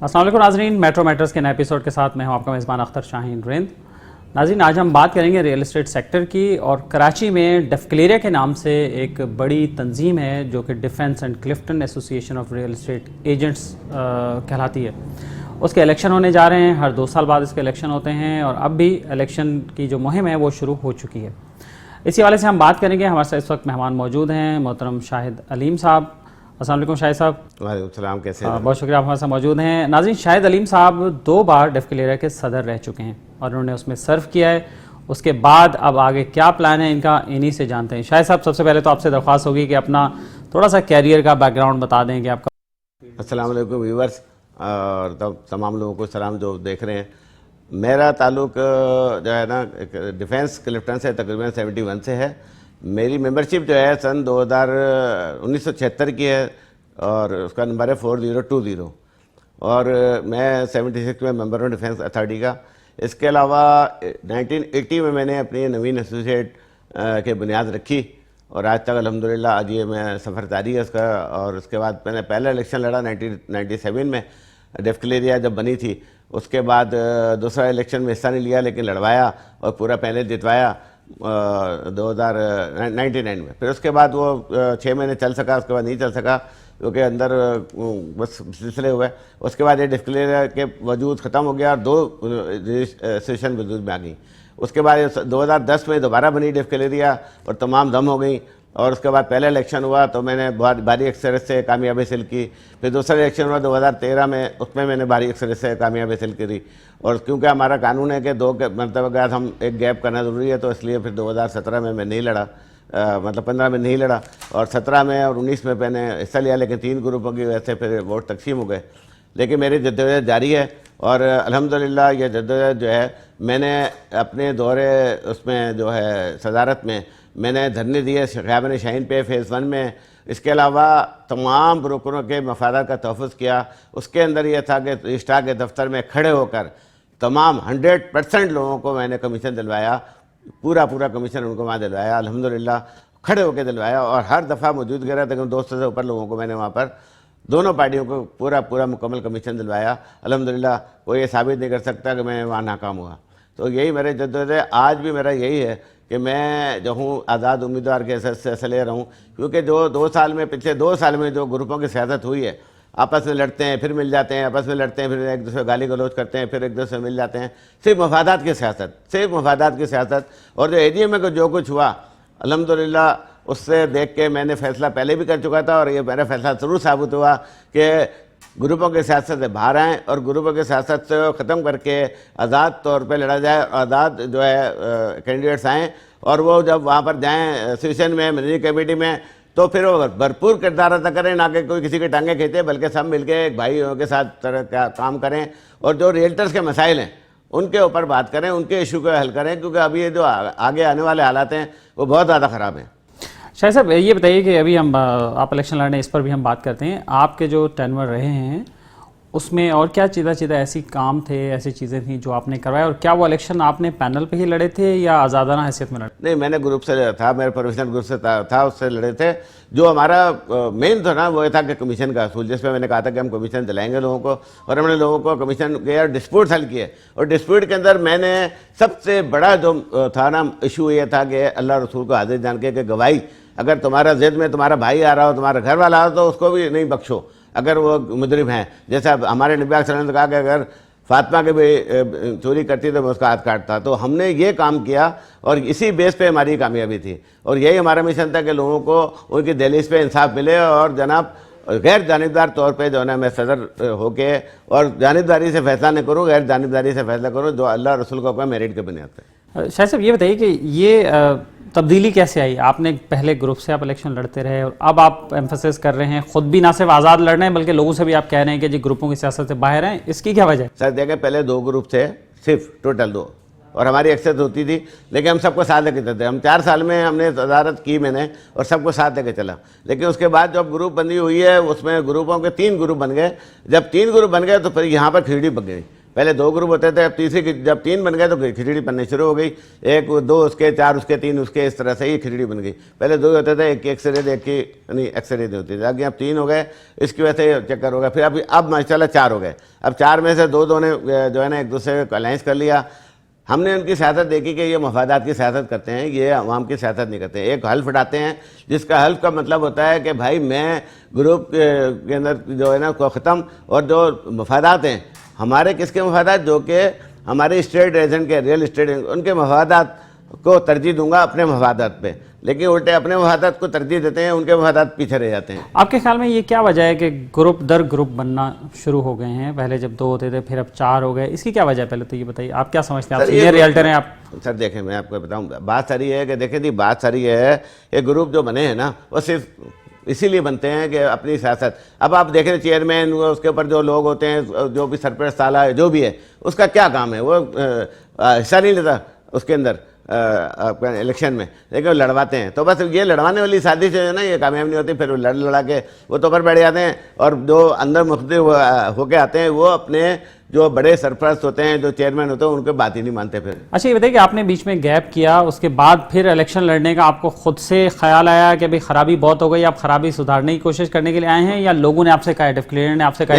अस्सलाम वालेकुम नाज़रीन, मेट्रो मैटर्स के नए एपिसोड के साथ मैं हूं आपका मेज़बान अख्तर शाहीन रिंद। नाज़रीन, आज हम बात करेंगे रियल एस्टेट सेक्टर की। और कराची में डेफक्लेरिया के नाम से एक बड़ी तंजीम है जो कि defence and Clifton association of real estate agents कहलाती है। उसके इलेक्शन होने जा रहे हैं, हर 2 साल बाद इसके इलेक्शन होते हैं और अब भी इलेक्शन की जो मुहिम है वो शुरू हो चुकी है। इसी वाले से हम बात करेंगे। हमारे साथ इस वक्त मेहमान मौजूद हैं मोहतरम शाहिद अलीम साहब। अस्सलाम वालेकुम शाहिद साहब। वालेकुम सलाम, कैसे हैं? बहुत शुक्रिया, आप हमारे साथ मौजूद हैं। नाज़रीन, शाहिद अलीम साहब 2 बार डेफक्लेरिया के सदर रह चुके हैं और उन्होंने उसमें सर्व किया है। उसके बाद अब आगे क्या प्लान है इनका, इन्हीं से जानते हैं। शाहिद साहब, सबसे पहले तो आपसे दरख्वास्त होगी कि अपना थोड़ा सा कैरियर का बैकग्राउंड बता दें कि आपका। अस्सलाम वालेकुम व्यूवर्स और तमाम लोगों को सलाम जो देख रहे हैं। मेरा ताल्लुक जो है ना डिफेंस क्लिफ्टन से तकरीबन 71 से है। मेरी मेंबरशिप जो है सन 1976 की है और उसका नंबर है 4020 और मैं 76 में मेंबर हूँ डिफेंस अथॉरिटी का। इसके अलावा 1980 में मैंने अपनी नवीन एसोसिएट के बुनियाद रखी और आज तक अल्हम्दुलिल्लाह आज ये मैं सफ़र जारी है उसका। और उसके बाद मैंने पहला इलेक्शन लड़ा 1997 में, डेफक्लेरिया जब बनी थी। उसके बाद दूसरा इलेक्शन में हिस्सा नहीं लिया लेकिन लड़वाया और पूरा पैनल जितवाया 2099 में। फिर उसके बाद वो 6 महीने चल सका, उसके बाद नहीं चल सका क्योंकि अंदर बस सिलसिले हुए। उसके बाद ये डिस्क्लेयर के वजूद ख़त्म हो गया और 2 रजिस्ट्रेशन वजूद में आ गई। उसके बाद 2010 में दोबारा बनी डिस्क्लेरिया और तमाम दम हो गई। और उसके बाद पहला इलेक्शन हुआ तो मैंने बहुत भारी अक्सरियत से कामयाबी हासिल की। फिर दूसरा इलेक्शन हुआ 2013 में, उसमें मैंने भारी अक्सरियत से कामयाबी हासिल करी। और क्योंकि हमारा कानून है कि 2 मरतबा के बाद हम एक गैप करना ज़रूरी है, तो इसलिए फिर 2017 में मैं नहीं लड़ा, मतलब 15 में नहीं लड़ा और 17 में और 19 में मैंने हिस्सा लिया। लेकिन 3 ग्रुपों की वजह से फिर वोट तकसीम हो गए। लेकिन मेरी जद्दोजहद जारी है और अल्हम्दुलिल्लाह ये जद्दोजहद जो है मैंने अपने दौरे उसमें जो है सदारत में मैंने धरने दिए ख़ियाबान शाहीन पे फ़ेज़ 1 में। इसके अलावा तमाम ब्रोकरों के मफादात का तहफ़्फ़ुज़ किया। उसके अंदर यह था कि रजिस्ट्रार के दफ्तर में खड़े होकर तमाम 100% लोगों को मैंने कमीशन दिलवाया, पूरा कमीशन उनको वहाँ दिलवाया, अल्हम्दुलिल्लाह खड़े होकर दिलवाया। और हर दफ़ा मौजूद रहा तकरीबन 200 से ऊपर लोगों को मैंने वहाँ पर दोनों पार्टियों को पूरा मुकम्मल कमीशन दिलवाया। अल्हम्दुलिल्लाह कोई ये साबित नहीं कर सकता कि मैं वहाँ नाकाम हुआ। तो यही मेरे जद्दोजहद है। आज भी मेरा यही है कि मैं जो हूँ आज़ाद उम्मीदवार के हिस्से ले रहा हूँ, क्योंकि जो 2 साल में पिछले 2 साल में जो ग्रुपों की सियासत हुई है, आपस में लड़ते हैं फिर मिल जाते हैं, आपस में लड़ते हैं फिर एक दूसरे गाली गलौज करते हैं, फिर एक दूसरे मिल जाते हैं। सिर्फ मफादात की सियासत, सिर्फ मफादात की सियासत। और जो AGM में जो कुछ हुआ अल्हम्दुलिल्लाह उससे देख के मैंने फ़ैसला पहले भी कर चुका था और ये मेरा फ़ैसला ज़रूर साबित हुआ कि ग्रुपों के सियासत से बाहर आएँ और ग्रुपों के सियासत से ख़त्म करके आज़ाद तौर पे लड़ा जाए। आज़ाद जो है कैंडिडेट्स आएँ और वो जब वहाँ पर जाएँ एसोसिएशन में, मैनेजिंग कमेटी में, तो फिर वो भरपूर किरदार अदा करें, ना कि कोई किसी के टांगे खींचे, बल्कि सब मिलके एक भाइयों के साथ काम करें और जो रियल्टर्स के मसाइल हैं उनके ऊपर बात करें, उनके इशू को हल करें, क्योंकि अभी ये जो आगे आने वाले हालात हैं वो बहुत ज़्यादा ख़राब हैं। शाहिद साहब, ये बताइए कि अभी हम आप इलेक्शन लड़ रहे हैं, इस पर भी हम बात करते हैं। आपके जो टेन्योर रहे हैं उसमें और क्या चीज़ें ऐसी काम थे, ऐसी चीज़ें थी जो आपने करवाया? और क्या वो इलेक्शन आपने पैनल पे ही लड़े थे या आज़ादाना हैसियत में लड़े? नहीं, मैंने ग्रुप से लड़ा था, मेरे प्रोफेशनल ग्रुप से था, उससे लड़े थे। जो हमारा मेन था ना वो ये था कि कमीशन का असूल, जिसमें मैंने कहा था कि हम कमीशन दिलाएंगे लोगों को, और हमने लोगों को कमीशन के डिस्प्यूट हल किए। और डिस्प्यूट के अंदर मैंने सबसे बड़ा जो था ना इशू ये था कि अल्लाह रसूल को हाजिर जान के गवाही, अगर तुम्हारा ज़िद में तुम्हारा भाई आ रहा हो, तुम्हारा घर वाला आ रहा हो, तो उसको भी नहीं बख्शो अगर वो मुजरिम है। जैसा हमारे नबी सल्लल्लाहु अलैहि वसल्लम ने कहा कि अगर फातिमा के भी चोरी करती तो मैं उसका हाथ काटता। तो हमने ये काम किया और इसी बेस पे हमारी कामयाबी थी। और यही हमारा मिशन था कि लोगों को उनकी दहलीज पे इंसाफ मिले और जनाब गैर जानिबदार तौर पे जो है ना मैं सदर होके और जानिबदारी से फैसला नहीं करूँ, गैर जानिबदारी से फैसला करूँ जो अल्लाह रसूल का मेरिट के बुनियाद पर। शाहिद साहब, ये बताइए कि ये तब्दीली कैसे आई? आपने पहले ग्रुप से आप इलेक्शन लड़ते रहे और अब आप एम्फेसिस कर रहे हैं, खुद भी ना सिर्फ आज़ाद लड़ रहे हैं बल्कि लोगों से भी आप कह रहे हैं कि जी ग्रुपों की सियासत से बाहर हैं। इसकी क्या वजह है? सर देखें, पहले 2 ग्रुप थे, सिर्फ टोटल 2, और हमारी अक्सर होती थी, लेकिन हम सबको साथ लेके चलते। हम 4 साल में हमने तदारत की मैंने और सबको साथ लेके चला। लेकिन उसके बाद जब ग्रुप बंदी हुई है उसमें ग्रुपों के 3 ग्रुप बन गए। जब 3 ग्रुप बन गए तो फिर यहाँ पर खिचड़ी पक गई। पहले 2 ग्रुप होते थे, अब जब 3 बन गए तो खिचड़ी बननी शुरू हो गई। 1 2 उसके, 4 उसके, 3 उसके, इस तरह से ही खिचड़ी बन गई। पहले 2 होते थे, एक की एक्सरे एक की नहीं एक्सरे होती थी, आगे अब 3 हो गए, इसकी वजह से चक्कर हो गया। फिर अब माशाल्लाह 4 हो गए। अब 4 में से 2 ने जो है ना एक दूसरे को अलायंस कर लिया। हमने उनकी सियासत देखी कि ये मफादात की सियासत करते हैं, ये अवाम की सियासत नहीं करते हैं। एक हल्फ उठाते हैं जिसका हल्फ का मतलब होता है कि भाई मैं ग्रुप के अंदर जो है ना को ख़त्म, और जो मफादात हैं हमारे, किसके मफादात, जो कि हमारे स्टेट एजेंट के, रियल एस्टेट, उनके मफादात को तरजीह दूंगा अपने मफादात पे। लेकिन उल्टे अपने मफादात को तरजीह देते हैं, उनके मफादात पीछे रह जाते हैं। आपके ख्याल में ये क्या वजह है कि ग्रुप दर ग्रुप बनना शुरू हो गए हैं? पहले जब 2 होते थे, फिर अब 4 हो गए, इसकी क्या वजह है? पहले तो ये बताइए, आप क्या समझते हैं? आप सीनियर रियल्टर हैं आप। सर देखें, मैं आपको बताऊं, बात सारी है कि देखें जी, बात सारी है, ये ग्रुप जो बने हैं ना वो सिर्फ इसीलिए बनते हैं कि अपनी सियासत। अब आप देखें चेयरमैन, उसके ऊपर जो लोग होते हैं, जो भी सरपरस्त साला है, जो भी है, उसका क्या काम है? वो हिस्सा नहीं लेता उसके अंदर इलेक्शन में, लेकिन लड़वाते हैं। तो बस ये लड़वाने वाली साजिश जो है ना, ये कामयाब नहीं होती। फिर वो लड़ा के वो तो पर बैठ जाते हैं, और जो अंदर मुख्तलिफ होके आते हैं वो अपने जो बड़े सरपरस्त होते हैं, जो चेयरमैन होते हैं, उनकी बात ही नहीं मानते। फिर अच्छा ये बताइए कि आपने बीच में गैप किया, उसके बाद फिर इलेक्शन लड़ने का आपको खुद से ख्याल आया कि भाई खराबी बहुत हो गई, आप खराबी सुधारने की कोशिश करने के लिए आए हैं, या लोगों ने आपसे कहा, डिक्लेयर ने आपसे कहा?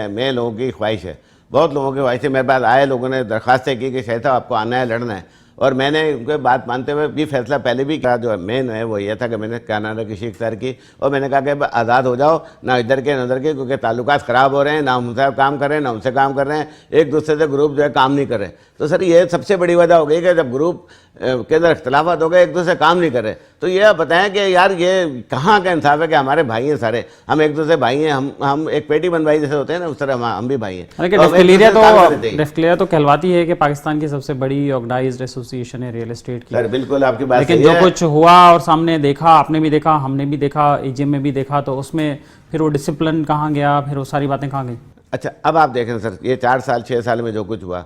मैं लोगों की ख्वाहिश है, बहुत लोगों की ख्वाहिश है। मेरे पास आए लोगों ने दरख्वास्तें की कि शायद आपको आना है, लड़ना है, और मैंने उनके बात मानते हुए भी फैसला पहले भी किया। जो मेन है वो ये था कि मैंने कनाडा की शीख सर की, और मैंने कहा कि आज़ाद हो जाओ, ना इधर के ना उधर के, क्योंकि ताल्लुकात ख़राब हो रहे हैं, ना हमसे काम कर रहे हैं, ना उनसे काम कर रहे हैं, एक दूसरे से ग्रुप जो है काम नहीं कर रहे। तो सर ये सबसे बड़ी वजह हो गई कि जब ग्रुप के अंदर इख्तलाफात हो गए, एक दूसरे से काम नहीं कर रहे। तो ये आप बताएं कि यार ये कहाँ का इंसाफ है कि हमारे भाई हैं सारे, हम एक दूसरे भाई हैं, हम एक पेटी बंधवाई जैसे होते हैं ना, उस तरह हम भी भाई हैं। डिस्क्लेयर तो कहलवाती है कि पाकिस्तान की सबसे बड़ी ऑर्गेनाइज्ड एसोसिएशन है रियल एस्टेट की। सर बिल्कुल आपकी बात, लेकिन जो कुछ हुआ और सामने देखा, आपने भी देखा, हमने भी देखा, एजीएम में भी देखा, तो उसमें फिर वो डिसिप्लिन कहाँ गया, फिर वो सारी बातें कहाँ गई? अच्छा अब आप देखें सर, ये 4 साल 6 साल में जो कुछ हुआ,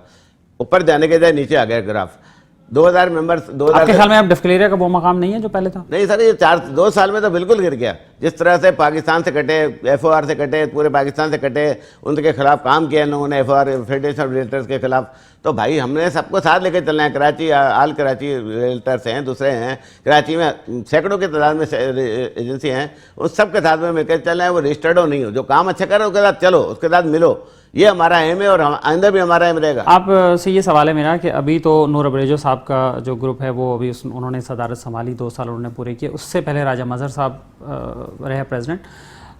ऊपर जाने के जाए नीचे आ गया ग्राफ। 2000 मेंबर्स, आपके ख्याल में अब डिस्क्लेयर का वो मकाम नहीं है जो पहले था? नहीं सर, ये 2 साल में तो बिल्कुल गिर गया। जिस तरह से पाकिस्तान से कटे, FOR से कटे, पूरे पाकिस्तान से कटे, उनके खिलाफ काम किया इन लोगों ने, FOR फेडरेशन ऑफ रियल्टर्स के खिलाफ। तो भाई हमने सबको साथ लेकर चलना है। कराची, आल कराची रियल्टर्स हैं, दूसरे हैं कराची में, सैकड़ों की तादाद में एजेंसी हैं, उस सब के साथ में मिलकर चलना है। वो रजिस्टर्ड हो नहीं हो, जो काम अच्छा कर रहे हो उसके साथ चलो, उसके साथ मिलो, ये हमारा एम है, और आइंदा भी हमारा एम रहेगा। आप से ये सवाल है मेरा कि अभी तो नूर अब्रेजो साहब का जो ग्रुप है वो अभी उन्होंने सदारत संभाली, 2 साल उन्होंने पूरे किए। उससे पहले राजा मजहर साहब रहे प्रेसिडेंट।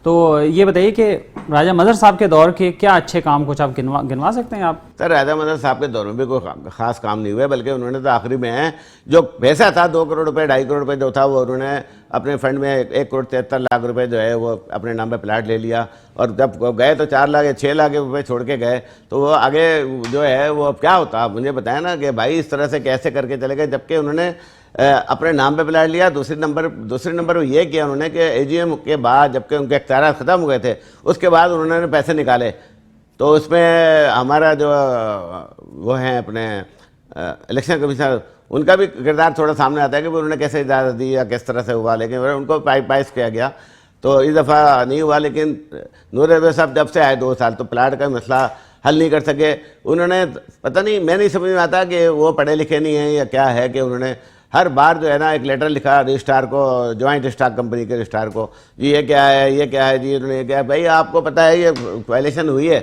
तो ये बताइए कि राजा मजहर साहब के दौर के क्या अच्छे काम कुछ आप गिनवा सकते हैं आप? सर राजा मजहर साहब के दौर में भी कोई खास काम नहीं हुआ, बल्कि उन्होंने तो आखिरी में जो पैसा था 2 करोड़ रुपए, 2.5 करोड़ रुपए जो था, वो उन्होंने अपने फंड में 1 करोड़ 73 लाख रुपए जो है वो अपने नाम पे प्लाट ले लिया। और जब गए तो 4 लाख 6 लाख रुपए छोड़ के गए। तो वो आगे जो है वो क्या होता, मुझे बताया ना कि भाई इस तरह से कैसे करके चले गए, जबकि उन्होंने अपने नाम पे प्लाट लिया। दूसरे नंबर ये किया उन्होंने कि एजीएम के बाद, जबकि उनके इख्तियार ख़त्म हो गए थे, उसके बाद उन्होंने पैसे निकाले। तो उसमें हमारा जो वो हैं अपने इलेक्शन कमीशनर, उनका भी किरदार थोड़ा सामने आता है कि उन्होंने कैसे इजाज़त दी या किस तरह से हुआ, लेकिन उनको पाइस किया गया। तो इस दफ़ा नहीं हुआ। लेकिन नूर अब्रेजो साहब जब से आए 2 साल, तो प्लाट का मसला हल नहीं कर सके। उन्होंने पता नहीं, मैं नहीं समझ में आता कि वो पढ़े लिखे नहीं हैं या क्या है, कि उन्होंने हर बार जो है ना एक लेटर लिखा रजिस्ट्रार को, जॉइंट स्टॉक कंपनी के रजिस्ट्रार को, जी ये क्या है, ये क्या है, जी उन्होंने क्या है। भाई आपको पता है ये वायलेशन हुई है,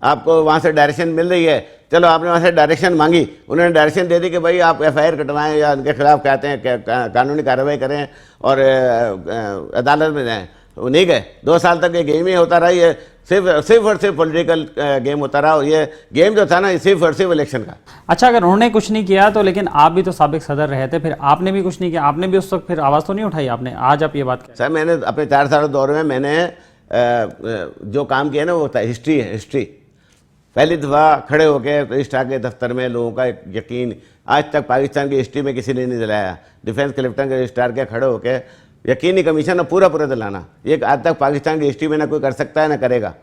आपको वहाँ से डायरेक्शन मिल रही है, चलो आपने वहाँ से डायरेक्शन मांगी, उन्होंने डायरेक्शन दे दी कि भाई आप FIR कटवाएं या उनके खिलाफ कहते हैं कानूनी कार्रवाई करें और अदालत में जाएँ। वो नहीं गए। 2 साल तक ये गेम ही होता रहा, ये सिर्फ और सिर्फ पॉलिटिकल गेम होता रहा। और ये गेम जो था ना, सिर्फ और सिर्फ इलेक्शन का। अच्छा, अगर उन्होंने कुछ नहीं किया तो, लेकिन आप भी तो साबिक सदर रहे थे, फिर आपने भी कुछ नहीं किया, आपने भी उस वक्त फिर आवाज़ तो नहीं उठाई आपने? आज आप ये बात करें। सर मैंने अपने 4 साल दौर में मैंने जो काम किया ना, वो हिस्ट्री है। हिस्ट्री पहली दफ़ा खड़े होकर रजिस्ट्रार के दफ्तर में लोगों का एक यकीन आज तक पाकिस्तान की हिस्ट्री में किसी ने नहीं दिलाया। डिफेंस कलेक्टर के रजिस्ट्रार के खड़े होकर यकीनी कमीशन पूरा दिलाना, ये आज तक पाकिस्तान की हिस्ट्री में ना कोई कर सकता है ना करेगा।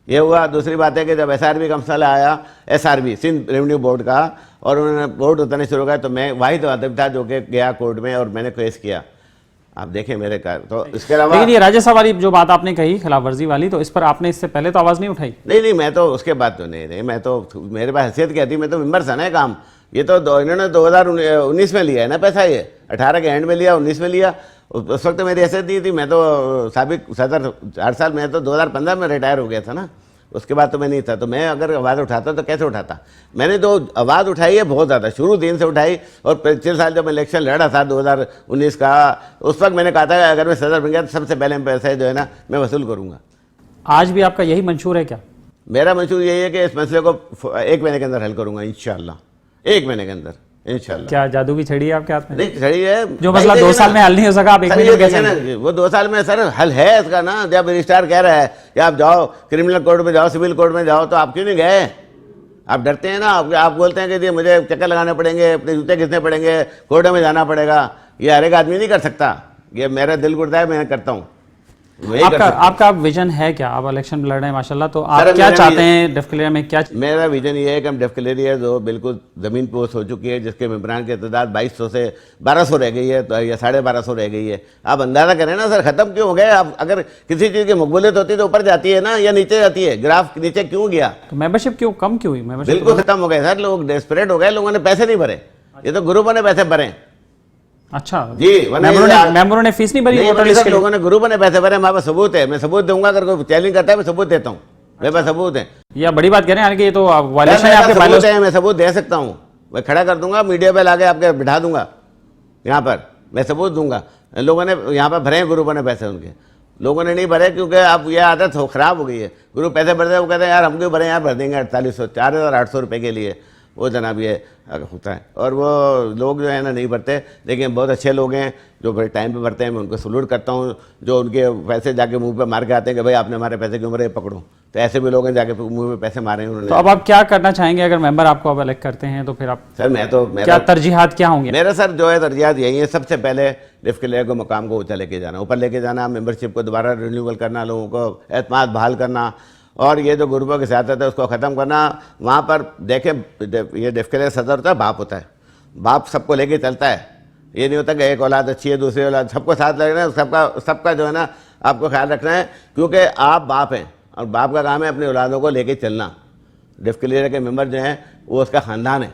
ये हुआ। दूसरी बात है कि जब SRB का मसला आया, SRB सिंध रेवेन्यू बोर्ड का, और उन्होंने बोर्ड उतरने शुरू किया, तो मैं वाहिद आदमी था जो कि गया कोर्ट में और मैंने केस किया। आप देखें मेरे कार। तो इसके अलावा लेकिन ये राज्यसभा वाली जो बात आपने कही खिलाफ वर्जी वाली, तो इस पर आपने इससे पहले तो आवाज़ नहीं उठाई? नहीं, मैं तो उसके बाद तो नहीं, मैं तो, मेरे पास हैसियत क्या थी, मैं तो मेंबर था ना काम। ये तो इन्होंने 2019 में लिया है ना पैसा, ये 18 के एंड में लिया, 19 में लिया। उस वक्त मेरी हैसियत नहीं थी, मैं तो साबिक सदर 4 साल, मैं तो 2015 में रिटायर हो गया था ना, उसके बाद तो मैं नहीं था। तो मैं अगर आवाज़ उठाता तो कैसे उठाता? मैंने तो आवाज़ उठाई है बहुत ज़्यादा, शुरू दिन से उठाई। और 25 साल जब मैं इलेक्शन लड़ा था 2019 का, उस वक्त मैंने कहा था अगर मैं सदर बन गया तो सबसे पहले पैसे जो है ना मैं वसूल करूँगा। आज भी आपका यही मंशूर है क्या? मेरा मंशूर यही है कि इस मसले को 1 महीने के अंदर हल करूँगा इंशाल्लाह, 1 महीने के अंदर इंशाल्लाह। क्या जादू की छड़ी है आपके हाथ में? नहीं, छड़ी है जो मसला 2 साल में हल नहीं हो सका, आप 1 महीने में कैसे? वो 2 साल में सर हल है इसका ना। जब रजिस्ट्रार कह रहा है कि आप जाओ क्रिमिनल कोर्ट में जाओ, सिविल कोर्ट में जाओ, तो आप क्यों नहीं गए? आप डरते हैं ना, आप बोलते हैं कि जी मुझे चक्कर लगाने पड़ेंगे, अपने जूते घिसने पड़ेंगे, कोर्ट में जाना पड़ेगा। ये हर एक आदमी नहीं कर सकता, ये मेरा दिल करता है, मैं करता हूँ। आपका विजन है क्या? आप इलेक्शन लड़ रहे हैं माशाल्लाह, तो आप क्या चाहते हैं डेफकलेरिया में? क्या मेरा विजन ये है कि हम डेफकलेरिया जो बिल्कुल ज़मीन पोस्ट हो चुकी है, जिसके मेंबरान की तादाद 2200 से 1200 रह गई है, तो या 1250 रह गई है। आप अंदाज़ा करें ना सर, ख़त्म क्यों हो गए? आप अगर किसी चीज़ की मकबूलियत होती है तो ऊपर जाती है ना, या नीचे जाती है? ग्राफ नीचे क्यों गया? तो मेंबरशिप क्यों कम क्यों हुई? मेंबरशिप बिल्कुल ख़त्म हो गए सर, लोग डेस्परेट हो गए, लोगों ने पैसे नहीं भरे। ये तो ग्रुपों ने पैसे भरे। अच्छा जी, मेंबरों ने फीस नहीं भरी वोटर लिस्ट के लिए? लोगों ने ग्रुपों ने पैसे भरे। हमारे पास सबूत है, मैं सबूत दूंगा। अगर कोई चैलेंज करता है मैं सबूत देता हूँ, मेरे पास सबूत है। या बड़ी बात कह रहे हैं कि ये तो वायलेशन है आपके सबूत है, मैं सबूत दे सकता हूँ, मैं खड़ा कर दूंगा, मीडिया पे लाके आपके बिठा दूंगा, यहाँ पर मैं सबूत दूंगा। लोगों ने यहाँ पर भरे हैं ग्रुपों ने पैसे, उनके लोगों ने नहीं भरे, क्योंकि अब यह आदत खराब हो गई है। ग्रुप पैसे भरते हैं, वो कहते हैं यार हम क्यों भरे, यार भर देंगे 4800 4800 रुपये के लिए, वो जनाब ये होता है। और वो लोग जो है ना नहीं भरते, लेकिन बहुत अच्छे लोग हैं जो बड़े टाइम पे भरते हैं, मैं उनको सलूट करता हूँ। जो उनके पैसे जाके मुंह पे मार के आते हैं कि भाई आपने हमारे पैसे क्यों भरे, पकड़ो, तो ऐसे भी लोग हैं जाके मुंह पे पैसे मारे हैं उन्होंने। तो अब आप क्या करना चाहेंगे अगर मेंबर आपको अब इलेक्ट करते हैं तो फिर आप? सर मैं तो क्या तरजीहात क्या होंगे? मेरा सर जो है तरजीहात यही है, सबसे पहले डेफकलेरिया को मकाम को ऊँचा लेके जाना, ऊपर लेके जाना, मेंबरशिप को दोबारा रिन्यूअल करना, लोगों को एतमाद बहाल करना, और ये जो ग्रुपों की सियासत है उसको ख़त्म करना। वहाँ पर देखें, ये डेफकलेरिया सदर होता है, बाप होता है, बाप सबको लेके चलता है। ये नहीं होता कि एक औलाद अच्छी है, दूसरी औलाद, सबको साथ लगना है, सबका जो है ना आपको ख्याल रखना है, क्योंकि आप बाप हैं और बाप का काम है अपनी औलादों को लेके चलना। डेफकलेरिया के मेंबर जो हैं वो उसका ख़ानदान है,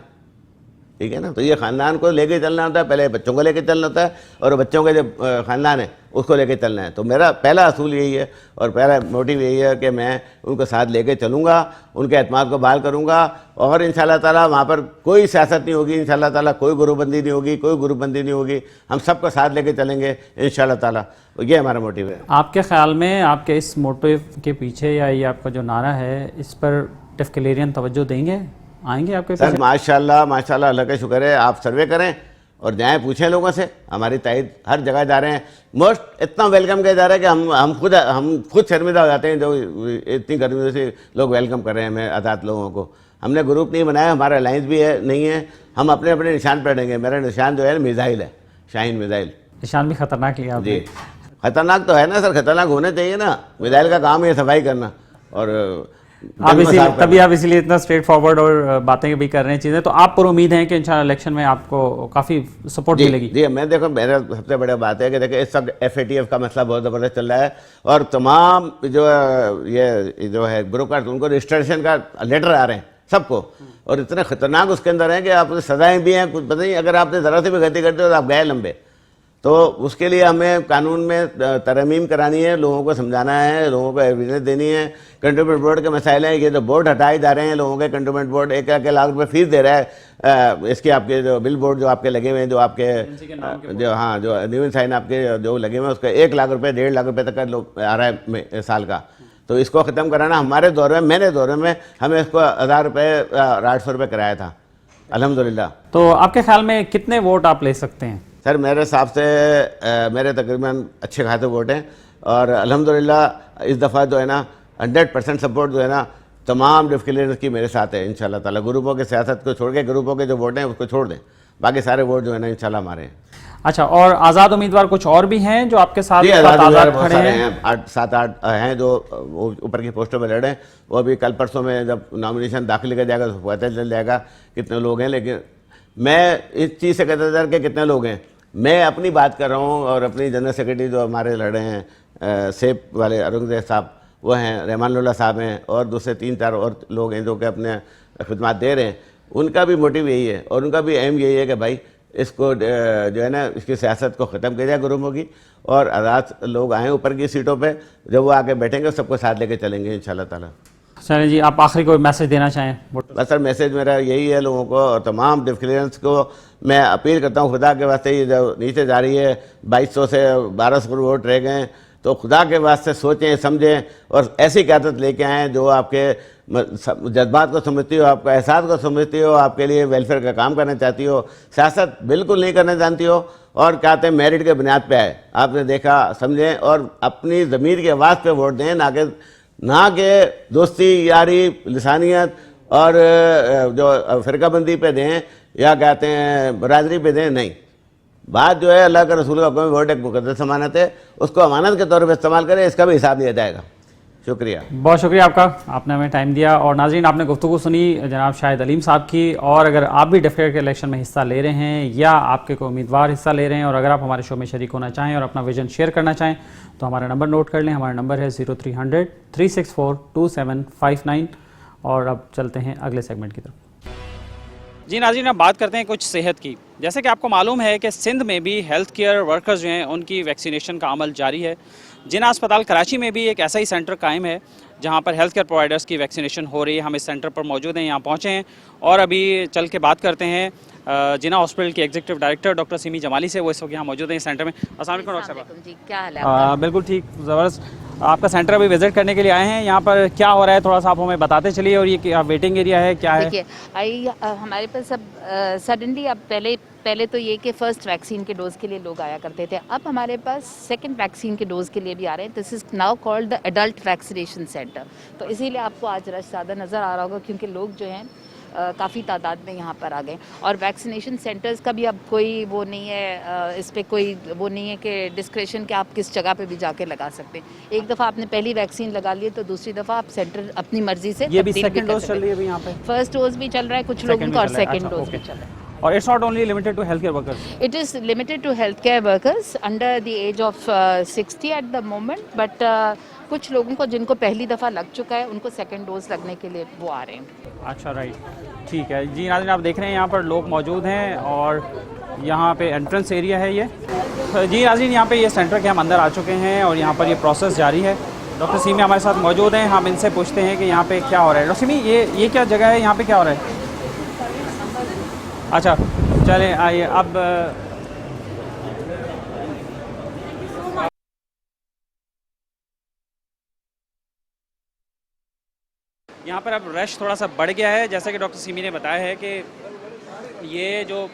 ठीक है ना। तो ये ख़ानदान को लेके चलना होता है, पहले बच्चों को लेके चलना होता है, और बच्चों के जो ख़ानदान है उसको लेके चलना है। तो मेरा पहला असूल यही है और पहला मोटिव यही है कि मैं उनको साथ लेके चलूँगा, उनके एतमाद को बहाल करूँगा, और इंशाल्लाह ताला वहाँ पर कोई सियासत नहीं होगी, इंशाल्लाह ताला कोई ग्रुपबंदी नहीं होगी, कोई ग्रुपबंदी नहीं होगी, हम सबको साथ लेके चलेंगे इंशाल्लाह ताला। ये हमारा मोटिव है। आपके ख्याल में आपके इस मोटिव के पीछे या ये आपका जो नारा है, इस पर डेफकलेरियन तवज्जो देंगे, आएंगे आपके सर? माशाल्लाह माशाल्लाह, अल्लाह का शुक्र है। आप सर्वे करें और जाएं, पूछें लोगों से, हमारी तायद हर जगह जा रहे हैं। मोस्ट इतना वेलकम किया जा रहा है कि हम खुद शर्मिंदा हो जाते हैं, जो इतनी गर्मी से लोग वेलकम कर रहे हैं हमें आज़ाद लोगों को। हमने ग्रुप नहीं बनाया, हमारा अलायंस भी है नहीं है, हम अपने अपने निशान पर रहेंगे। मेरा निशान जो है मिसाइल है, शाहीन मिसाइल। निशान भी खतरनाक लिया आपने। जी, खतरनाक तो है ना सर, खतरनाक होने चाहिए ना, मिसाइल का काम है सफाई करना। और आप तभी आप इसीलिए इतना स्ट्रेट फॉरवर्ड और बातें भी कर रहे हैं चीज़ें, तो आप पर उम्मीद है कि इंशाल्लाह इलेक्शन में आपको काफ़ी सपोर्ट मिलेगी? जी, मैं देखो, मेरा सबसे बड़ा बात है कि देखिए इस वक्त FATF का मसला बहुत ज़बरदस्त चल रहा है, और तमाम जो ये जो है ब्रोकर, उनको रजिस्ट्रेशन का लेटर आ रहे हैं सबको, और इतने खतरनाक उसके अंदर हैं कि आप सजाएं भी हैं, कुछ पता नहीं, अगर आपने ज़रा से भी गलती करते हो तो आप गए लंबे। तो उसके लिए हमें कानून में तरमीम करानी है, लोगों को समझाना है, लोगों को एविडेंस देनी है। कंटोनमेंट बोर्ड के मसाइल हैं, ये जो बोर्ड हटाए जा रहे हैं लोगों के, कंटोनमेंट बोर्ड 1 लाख रुपये फीस दे रहा है। इसके आपके जो बिल बोर्ड जो आपके लगे हुए हैं, जो आपके जो हाँ जो न्यू साइन आपके जो लगे हुए हैं, उसका 1 लाख रुपये 1.5 लाख रुपये तक का लोग आ रहा है साल का। तो इसको ख़त्म कराना हमारे दौर में, मेरे दौर में हमें इसको 1000 रुपये 800 रुपये कराया था, अल्हम्दुलिल्लाह। तो आपके ख्याल में कितने वोट आप ले सकते हैं? सर मेरे हिसाब से मेरे तकरीबन अच्छे खासे वोट हैं, और अल्हम्दुलिल्लाह इस दफ़ा जो है ना 100% सपोर्ट जो है ना तमाम डेफकलेरियंस की मेरे साथ है इंशाल्लाह ताला। ग्रुपों की सियासत को छोड़ के, ग्रुपों के जो वोट हैं उसको छोड़ दें, बाकी सारे वोट जो है ना इंशाल्लाह हमारे हैं। अच्छा, और आज़ाद उम्मीदवार कुछ और भी हैं जो आपके साथ खड़े हैं? 7-8 हैं जो ऊपर की पोस्टों में लड़े हैं। वो अभी कल परसों में जब नॉमिनेशन दाखिल किया जाएगा तो पता चल जाएगा कितने लोग हैं। लेकिन मैं इस चीज़ से कहता था कि कितने लोग हैं, मैं अपनी बात कर रहा हूँ और अपनी जनरल सेक्रेटरी जो हमारे लड़ रहे हैं सेब वाले औरंगजेब साहब, वो हैं, रहमानुल्लाह साहब हैं, और दूसरे 3-4 और लोग हैं जो कि अपने खिदमत दे रहे हैं। उनका भी मोटिव यही है और उनका भी एम यही है कि भाई इसको जो है ना, इसकी सियासत को ख़त्म किया जाए गुरुमों की, और आज़ाद लोग आएँ ऊपर की सीटों पे, जब वो आके बैठेंगे सबको साथ लेके चलेंगे इंशाल्लाह ताला। चलिए जी, आप आखिरी कोई मैसेज देना चाहें? बस सर, मैसेज मेरा यही है लोगों को और तमाम डिफिक्रेंस को मैं अपील करता हूँ, खुदा के वास्ते ये जो नीचे जा रही है 2200 से 1200 वोट रह गए, तो खुदा के वास्ते सोचें समझें और ऐसी क़यादत लेके आएँ जो आपके जज्बात को समझती हो, आपका एहसास को समझती हो, आपके लिए वेलफेयर का काम करना चाहती हो, सियासत बिल्कुल नहीं करना जानती हो, और कहते हैं मेरिट के बुनियाद पे आए। आपने देखा, समझें और अपनी ज़मीर के आवाज़ पे वोट दें, ना कि दोस्ती यारी लिसानियत और जो फ़िरकाबंदी पे दें या कहते हैं बरादरी पे दें। नहीं, बात जो है अल्लाह का रसूल का हुक्म, वोट एक मुकद्दस अमानत है, उसको अमानत के तौर पे इस्तेमाल करें, इसका भी हिसाब लिया जाएगा। शुक्रिया, बहुत शुक्रिया आपका, आपने हमें टाइम दिया। और नाज़रीन, आपने गुफ्तगू सुनी जनाब शाहिद अलीम साहब की। और अगर आप भी डेफिनेट के इलेक्शन में हिस्सा ले रहे हैं या आपके कोई उम्मीदवार हिस्सा ले रहे हैं और अगर आप हमारे शो में शरीक होना चाहें और अपना विजन शेयर करना चाहें तो हमारा नंबर नोट कर लें। हमारा नंबर है 0300 364 2759। और अब चलते हैं अगले सेगमेंट की तरफ। जी नाज़रीन, अब बात करते हैं कुछ सेहत की। जैसे कि आपको मालूम है कि सिंध में भी हेल्थ केयर वर्कर्स जो हैं उनकी वैक्सीनेशन का अमल जारी है। जिना अस्पताल कराची में भी एक ऐसा ही सेंटर कायम है जहां पर हेल्थ केयर प्रोवाइडर्स की वैक्सीनेशन हो रही है। हम इस सेंटर पर मौजूद हैं, यहाँ पहुँचे हैं और अभी चल के बात करते हैं जिना हॉस्पिटल के executive director doctor Simi Jamali से। वो इस वक्त यहाँ मौजूद हैं इस सेंटर में। अस्सलाम वालेकुम डॉक्टर साहब जी, क्या हाल है? बिल्कुल ठीक, ज़बरदस्त। आपका सेंटर अभी विजिट करने के लिए आए हैं, यहाँ पर क्या हो रहा है थोड़ा सा आप हमें बताते चलिए। और ये वेटिंग एरिया है क्या है? देखिए, हमारे पास अब सडनली अब पहले तो ये कि फ़र्स्ट वैक्सीन के डोज़ के लिए लोग आया करते थे, अब हमारे पास सेकंड वैक्सीन के डोज़ के लिए भी आ रहे हैं। This is now called the adult vaccination centre. तो इसीलिए आपको आज रश ज़्यादा नज़र आ रहा होगा क्योंकि लोग जो हैं काफ़ी तादाद में यहाँ पर आ गए। और वैक्सीनेशन सेंटर्स का भी अब कोई वो नहीं है, इस पर कोई वो नहीं है कि डिस्क्रेशन कि आप किस जगह पे भी जाके लगा सकते हैं। एक दफ़ा आपने पहली वैक्सीन लगा ली तो दूसरी दफ़ा आप सेंटर अपनी मर्जी से ये भी सेकंड डोज चल रही है अभी यहाँ पे? फर्स्ट डोज भी चल रहा है कुछ लोगों का और सेकंड डोज भी चल रहा है। और it's not only limited to health care workers, it is limited to health care workers under the age of 60 at the moment, but कुछ लोगों को जिनको पहली दफ़ा लग चुका है उनको सेकंड डोज लगने के लिए वो आ रहे हैं। अच्छा, राइट, ठीक है जी। नाज़रीन, आप देख रहे हैं यहाँ पर लोग मौजूद हैं और यहाँ पे एंट्रेंस एरिया है ये जी। नाज़रीन, यहाँ पे ये सेंटर के हम अंदर आ चुके हैं और यहाँ पर ये प्रोसेस जारी है। डॉक्टर सीमी हमारे साथ मौजूद हैं, हम इनसे पूछते हैं कि यहाँ पे क्या हो रहा है। डॉक्टर सीमी, ये क्या जगह है, यहाँ पे क्या हो रहा है? अच्छा, चलें आइए अब यहाँ पर अब रश थोड़ा सा बढ़ गया है। जैसा कि डॉक्टर सीमी ने बताया है कि ये जो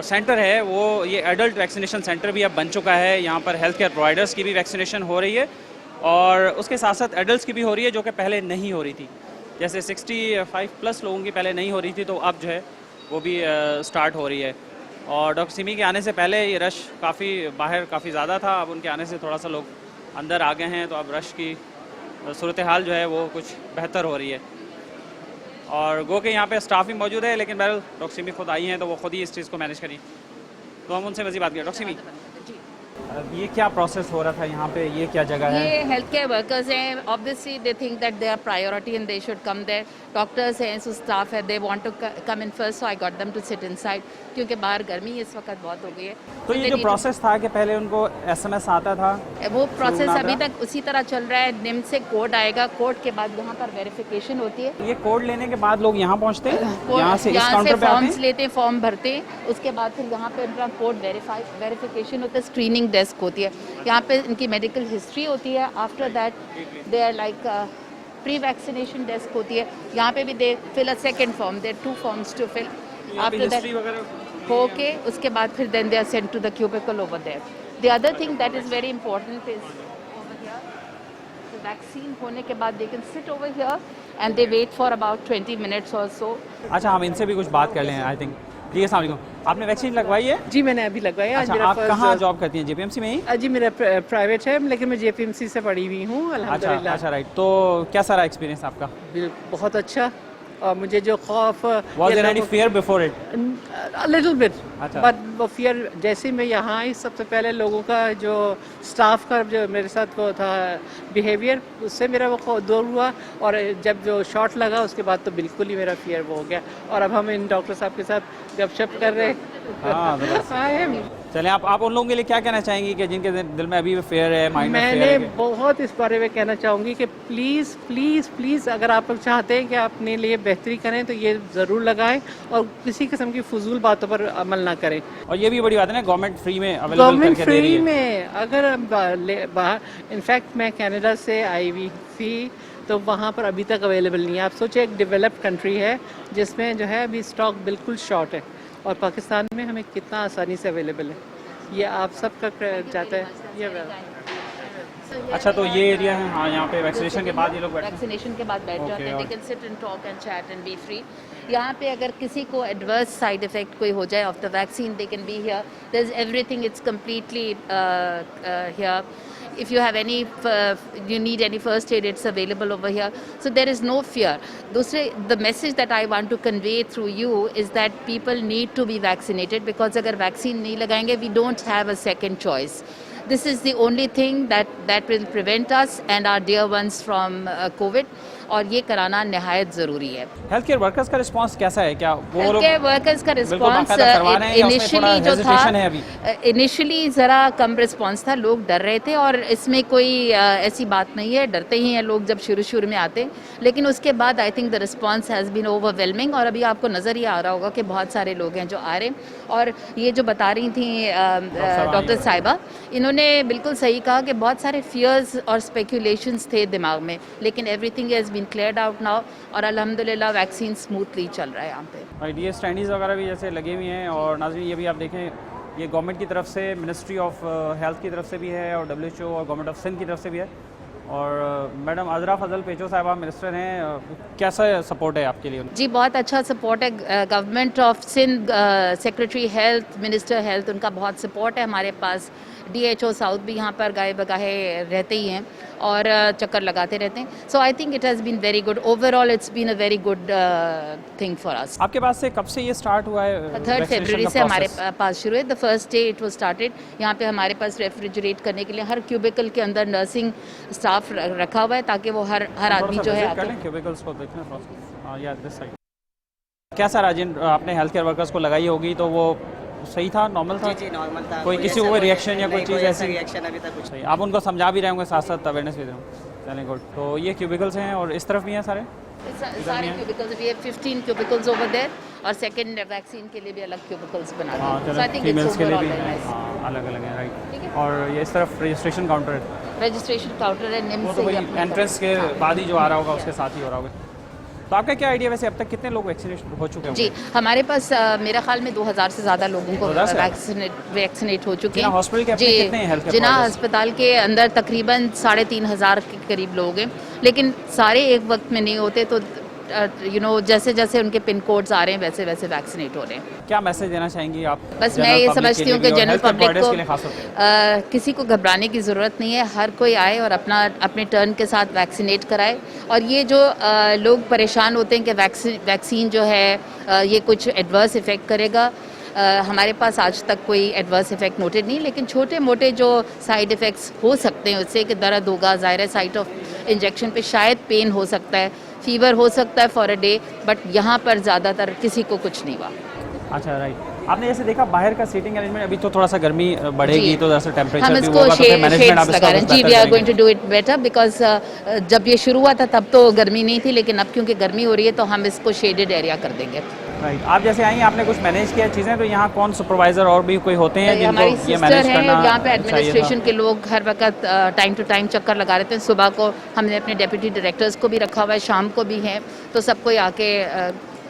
सेंटर है वो ये एडल्ट वैक्सीनेशन सेंटर भी अब बन चुका है। यहाँ पर हेल्थ केयर प्रोवाइडर्स की भी वैक्सीनेशन हो रही है और उसके साथ साथ एडल्ट्स की भी हो रही है जो कि पहले नहीं हो रही थी। जैसे 65 प्लस लोगों की पहले नहीं हो रही थी तो अब जो है वो भी स्टार्ट हो रही है। और डॉक्टर सिमी के आने से पहले ये रश काफ़ी बाहर काफ़ी ज़्यादा था, अब उनके आने से थोड़ा सा लोग अंदर आ गए हैं तो अब रश की सूरत हाल जो है वो कुछ बेहतर हो रही है। और गो के यहाँ पे स्टाफ भी मौजूद है लेकिन बहरहाल डॉक्टर सिमी खुद आई हैं तो वो खुद ही इस चीज़ को मैनेज करी, तो हम उनसे मज़ीद बात करें। डॉक्टर सिमी, ये क्या प्रोसेस हो रहा था यहाँ पे, ये क्या जगह है? ये हेल्थ केयर वर्कर्स हैं, obviously they think that they are priority and they should come there. Doctors हैं, सो स्टाफ है, they want to come in first, so I got them to sit inside क्योंकि बाहर गर्मी इस वक्त बहुत हो गई है। तो ये जो प्रोसेस था कि पहले उनको SMS आता था, वो प्रोसेस अभी तक उसी तरह चल रहा है। निम से कोड आएगा, कोड के बाद यहाँ पर वेरिफिकेशन होती है। ये कोड लेने के बाद लोग यहाँ पहुँचते हैं, यहाँ से फॉर्म्स लेते हैं, फॉर्म भरते हैं, उसके बाद फिर यहाँ पे उनका कोड वेरिफिकेशन होता है, स्क्रीनिंग डेस्क होती है, यहाँ पे इनकी मेडिकल हिस्ट्री होती है। After that they are like pre vaccination desk होती है, यहाँ पे भी they fill a second form, there 2 forms to fill. After that होके उसके बाद फिर then they are sent to the cubicle over there. The other thing that is very important is over here, the vaccine होने के बाद they can sit over here and they wait for about 20 minutes और सो। अच्छा, हम इनसे भी कुछ बात कर लें। आई थिंक जी, अस्सलाम वालेकुम, आपने वैक्सीन लगवाई है? जी, मैंने अभी लगवाया। अच्छा, आप कहाँ जॉब करती हैं? JPMC में ही? जी, मेरा प्राइवेट है लेकिन मैं JPMC से पढ़ी हुई हूँ, अल्हम्दुलिल्लाह। अच्छा, राइट। तो क्या सारा एक्सपीरियंस आपका? बहुत अच्छा, और मुझे जो खौफ Was there any fear before it? Little bit, अच्छा। बट वो फियर जैसे मैं यहाँ आई सबसे पहले लोगों का जो स्टाफ का जो मेरे साथ वो था बिहेवियर, उससे मेरा वो खौफ दूर हुआ। और जब जो शॉट लगा उसके बाद तो बिल्कुल ही मेरा फियर वो हो गया। और अब हम इन डॉक्टर साहब के साथ गपशप कर रहे हाँ, हैं। चलें, आप उन लोगों के लिए क्या कहना चाहेंगी कि जिनके दिल में अभी भी फेयर है, माइंड में फेयर मैंने है बहुत इस बारे में कहना चाहूँगी कि प्लीज़ प्लीज़ प्लीज़ अगर आप लोग चाहते हैं कि अपने लिए बेहतरी करें तो ये ज़रूर लगाएं और किसी किस्म की फजूल बातों पर अमल ना करें। और ये भी बड़ी बात है ना, गवर्नमेंट फ्री में अवेलेबल गवर्नमेंट करके दे रही फ्री है। में अगर बाहर, इनफैक्ट मैं कनाडा से आई हुई थी तो वहाँ पर अभी तक अवेलेबल नहीं है। आप सोचिए एक डेवलप्ड कंट्री है जिसमें जो है अभी स्टॉक बिल्कुल शॉर्ट है और पाकिस्तान में हमें कितना आसानी से अवेलेबल है। ये आप सबका जाता है ये अच्छा, तो ये एरिया है, हाँ, यहाँ पे वैक्सीनेशन के बाद ये लोग बैठते हैं। वैक्सीनेशन के बाद बैठ जाते हैं, और- दे can sit and talk and chat and B free. यहाँ पे अगर किसी को एडवर्स साइड इफेक्ट कोई हो जाए of the vaccine, they can be here, there is everything, it's completely here. If you have any, you need any first aid, it's available over here. So there is no fear. दूसरे, the message that I want to convey through you is that people need to be vaccinated because अगर vaccine नहीं लगाएंगे, we don't have a second choice. This is the only thing that will prevent us and our dear ones from COVID. और ये कराना नहायत ज़रूरी है। Health care workers का रिस्पांस कैसा है? क्या वो हेल्थ लोग केयर वर्कर्स का बिल्कुल रिस्पांस बाकायदा करवा रहे हैं या उसमें थोड़ा इनिशियली जो hesitation है अभी? था, इनिशियली ज़रा कम रिस्पांस था, लोग डर रहे थे और इसमें कोई ऐसी बात नहीं है, डरते ही हैं लोग जब शुरू में आते हैं, लेकिन उसके बाद I think the response has been overwhelming. और अभी आपको नज़र ही आ रहा होगा कि बहुत सारे लोग हैं जो आ रहे हैं। और ये जो बता रही थी डॉक्टर साहिबा, इन्होंने बिल्कुल सही कहा कि बहुत सारे फियर्स और स्पेकुलेशंस थे दिमाग में, लेकिन everything has been cleared out now और अल्हम्दुलिल्लाह वैक्सीन स्मूथली चल रहा है यहाँ पे। राइट, ये स्टैंडीज़ वगैरह भी जैसे लगे हुए हैं। और नाज़रीन, ये भी आप देखें, ये गवर्नमेंट की तरफ से, मिनिस्ट्री ऑफ हेल्थ की तरफ से भी है और WHO और गवर्नमेंट ऑफ सिंध की तरफ से भी है। और मैडम अजरा फजल पेचो साहब मिनिस्टर हैं, कैसा सपोर्ट है आपके लिए? जी, बहुत अच्छा सपोर्ट है। Government of Sindh, secretary health, minister health, उनका बहुत सपोर्ट है हमारे पास। DHO साउथ भी यहाँ पर गाए बगाहे रहते ही हैं और चक्कर लगाते रहते हैं। So I think it has been very good overall, it's been a very good thing for us. आपके पास से कब से ये स्टार्ट हुआ है? 3 फरवरी से हमारे पास शुरू है। The first day it was started. यहाँ पे हमारे पास रेफ्रिजरेट करने के लिए हर क्यूबिकल के अंदर नर्सिंग स्टाफ रखा हुआ है ताकि वो हर आदमी जो है आके क्यूबिकल्स को देखना। या दिस साइड कैसा रहा? जिन आपने हेल्थ केयर वर्कर्स को लगाई होगी तो वो सही था, नॉर्मल था? जी नॉर्मल था। कोई किसी को रिएक्शन या कोई चीज़ ऐसी? रिएक्शन अभी तक कुछ सही, आप उनको समझा भी रहे होंगे, साथ साथ अवेयरनेस भी दे रहे होंगे। चलें, गुड। तो ये क्यूबिकल्स हैं और इस तरफ भी हैं सारे सारे cubicles, we have 15 cubicles over there और सेकंड वैक्सीन के लिए भी अलग क्यूबिकल्स बना हाँ, दिए। सो आई चलो, थिंक फीमेल्स इट्स के लिए भी ओवरऑल हैं, नाइस। हाँ, अलग अलग हैं, राइट। ठीक है। और ये इस तरफ रजिस्ट्रेशन काउंटर है, रजिस्ट्रेशन काउंटर है, निम वो से तो ही वही अपने एंट्रेंस के बाद ही जो आ रहा होगा उसके साथ ही हो रहा होगा। तो आपका क्या आइडिया, वैसे अब तक कितने लोग वैक्सीनेशन हो चुके हैं? जी, हमारे पास मेरा ख्याल में 2000 से ज़्यादा लोगों को 2000 से? वैक्सीनेट हो चुके जिना हैं। हॉस्पिटल के अपने कितने हैं हेल्थ केयर जिना प्रोवाइडर्स? अस्पताल के अंदर तकरीबन 3500 के करीब लोग हैं, लेकिन सारे एक वक्त में नहीं होते, तो जैसे जैसे उनके पिन कोड्स आ रहे हैं वैसे वैसे वैक्सीनेट हो रहे हैं। क्या मैसेज देना चाहेंगी आप? बस मैं ये समझती हूँ कि जनरल पब्लिक को को किसी को घबराने की ज़रूरत नहीं है। हर कोई आए और अपने टर्न के साथ वैक्सीनेट कराए। और ये जो लोग परेशान होते हैं कि वैक्सीन जो है ये कुछ एडवर्स इफ़ेक्ट करेगा, हमारे पास आज तक कोई एडवर्स इफ़ेक्ट नोटेड नहीं, लेकिन छोटे मोटे जो साइड इफ़ेक्ट्स हो सकते हैं उससे, कि दर्द होगा, ज़ाहिर है साइट ऑफ इंजेक्शन पे शायद पेन हो सकता है, फीवर हो सकता है फॉर अ डे, बट यहाँ पर ज़्यादातर किसी को कुछ नहीं हुआ। अच्छा, राइट। आपने जैसे देखा बाहर का सीटिंग अरेंजमेंट, अभी तो थोड़ा सा गर्मी बढ़ेगी जी। तो जैसे टेम्परेचर हम भी इसको होगा तो फिर मैनेजमेंट आप शेड्स लगा रहे हैं। जी, we are going to do it better because जब ये शुरू हुआ था तब तो गर्मी नहीं थी, लेकिन अब क्योंकि गर्मी हो रही है तो हम इसको शेडेड एरिया कर देंगे। राइट। आप जैसे आई, आपने कुछ मैनेज किया चीज़ें, तो यहाँ कौन सुपरवाइजर और भी कोई होते हैं जिनको हमारी ये सिस्टर मैनेज हैं करना यहाँ पे, चाहिए था? एडमिनिस्ट्रेशन के लोग हर वक्त टाइम टू टाइम चक्कर लगा रहते हैं। सुबह को हमने अपने डेप्यूटी डायरेक्टर्स को भी रखा हुआ है, शाम को भी हैं, तो सब कोई आके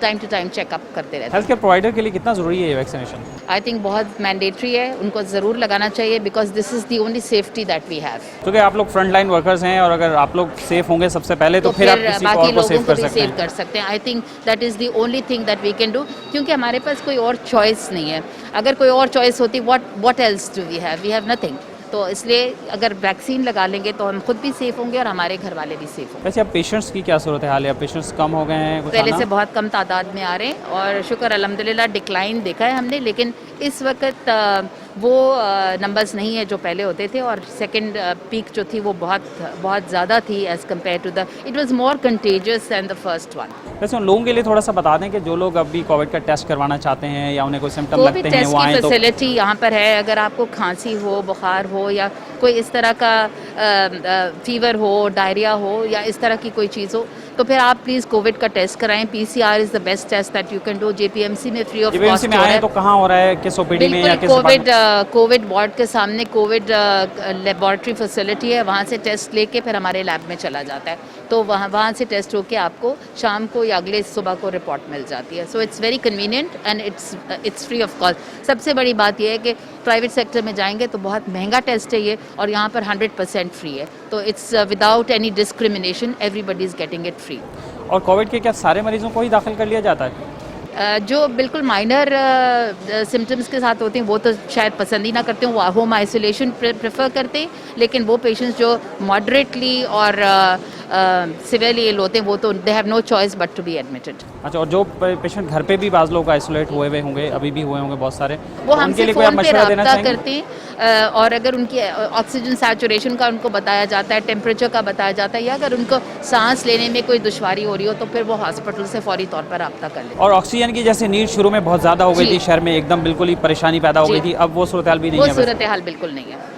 टाइम टू टाइम चेकअप करते रहते हैं। हेल्थ केयर प्रोवाइडर के लिए कितना ज़रूरी है ये वैक्सीनेशन? आई थिंक बहुत मैंडेटरी है, उनको ज़रूर लगाना चाहिए because this is the only safety that we have. क्योंकि आप लोग फ्रंट लाइन वर्कर्स हैं और अगर आप लोग सेफ होंगे सबसे पहले तो फिर आप किसी बाकी और को लोगों सेव को कर भी सकते सेव हैं। कर सकते हैं। I think that is the only thing that we can do, क्योंकि हमारे पास कोई और चॉइस नहीं है। अगर कोई और चॉइस होती, what else do we have nothing. तो इसलिए अगर वैक्सीन लगा लेंगे तो हम खुद भी सेफ़ होंगे और हमारे घर वाले भी सेफ़ होंगे। वैसे अब पेशेंट्स की क्या सूरत हाल है? अब पेशेंट्स कम हो गए हैं कुछ पहले आना? से बहुत कम तादाद में आ रहे हैं और शुक्र अल्हम्दुलिल्लाह डिक्लाइन देखा है हमने, लेकिन इस वक्त वो नंबर्स नहीं है जो पहले होते थे और सेकंड पीक जो थी वो बहुत ज़्यादा थी as compare to the it was more contagious than the first one. वैसे उन लोगों के लिए थोड़ा सा बता दें कि जो लोग अभी कोविड का टेस्ट करवाना चाहते हैं या उन्हें कोई सिम्टम कोविड लगते हैं टेस्ट वो की आएँ तो फैसिलिटी यहाँ पर है। अगर आपको खांसी हो, बुखार हो या कोई इस तरह का फीवर हो, डायरिया हो या इस तरह की कोई चीज़ हो तो फिर आप प्लीज़ कोविड का टेस्ट कराएं। PCR is the best test that you can do. JPMC में फ्री ऑफ जीबीएमसी कॉस्ट में हो रहा आए है। तो कहाँ हो रहा है, किस ओपीडी में या किस बिल्कुल डिपार्टमेंट? कोविड वार्ड के सामने कोविड लेबॉरेटरी फैसिलिटी है, वहाँ से टेस्ट लेके फिर हमारे लैब में चला जाता है, तो वहाँ से टेस्ट होके आपको शाम को या अगले सुबह को रिपोर्ट मिल जाती है। So it's very convenient and it's free of cost. सबसे बड़ी बात यह है कि प्राइवेट सेक्टर में जाएंगे तो बहुत महंगा टेस्ट है ये, और यहाँ पर 100% फ्री है, तो it's without any discrimination, everybody is getting it free. और कोविड के क्या सारे मरीजों को ही दाखिल कर लिया जाता है? जो बिल्कुल माइनर सिम्टम्स के साथ होते हैं वो तो शायद पसंद ही ना करते हैं, वो होम आइसोलेशन प्रेफर करते हैं, लेकिन वो पेशेंट्स जो मॉडरेटली और सिवियरली इल होते हैं वो तो they have no choice but to be admitted. अच्छा, और जो पेशेंट घर पे भी बाज़ लोग आइसोलेट हुए हुए होंगे, अभी भी हुए होंगे बहुत सारे, वो तो उनके हमसे लिए कोई आप फ़ोन पे मशवरा देना रब्ता चाहेंगे? करते हैं और अगर उनकी ऑक्सीजन सैचुरेशन का उनको बताया जाता है, टेम्परेचर का बताया जाता है, या अगर उनको सांस लेने में कोई दुश्वारी हो रही हो तो फिर वो हॉस्पिटल से फौरी तौर पर रब्ता कर लें। और ऑक्सीजन की जैसे नीड शुरू में बहुत ज़्यादा हो गई जी। थी शहर में, एकदम बिल्कुल ही परेशानी पैदा हो गई जी। थी, अब वो सूरत हाल भी नहीं वो है वैसे? सूरत हाल बिल्कुल नहीं है।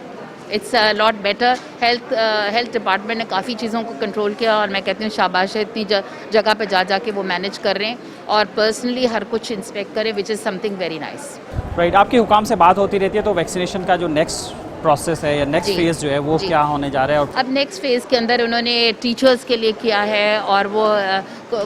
It's lot better. Health department ने काफ़ी चीज़ों को कंट्रोल किया और मैं कहती हूँ शाबाश है, इतनी जगह पे जा के वो मैनेज कर रहे हैं और पर्सनली हर कुछ इंस्पेक्ट करें, which is something very nice. Right, आपके हुकाम से बात होती रहती है, तो वैक्सीनेशन का जो नेक्स्ट प्रोसेस है या नेक्स्ट जी। फेज़ जो है वो जी। क्या होने जा रहा है? और अब नेक्स्ट फेज़ के अंदर उन्होंने टीचर्स के लिए किया है और वो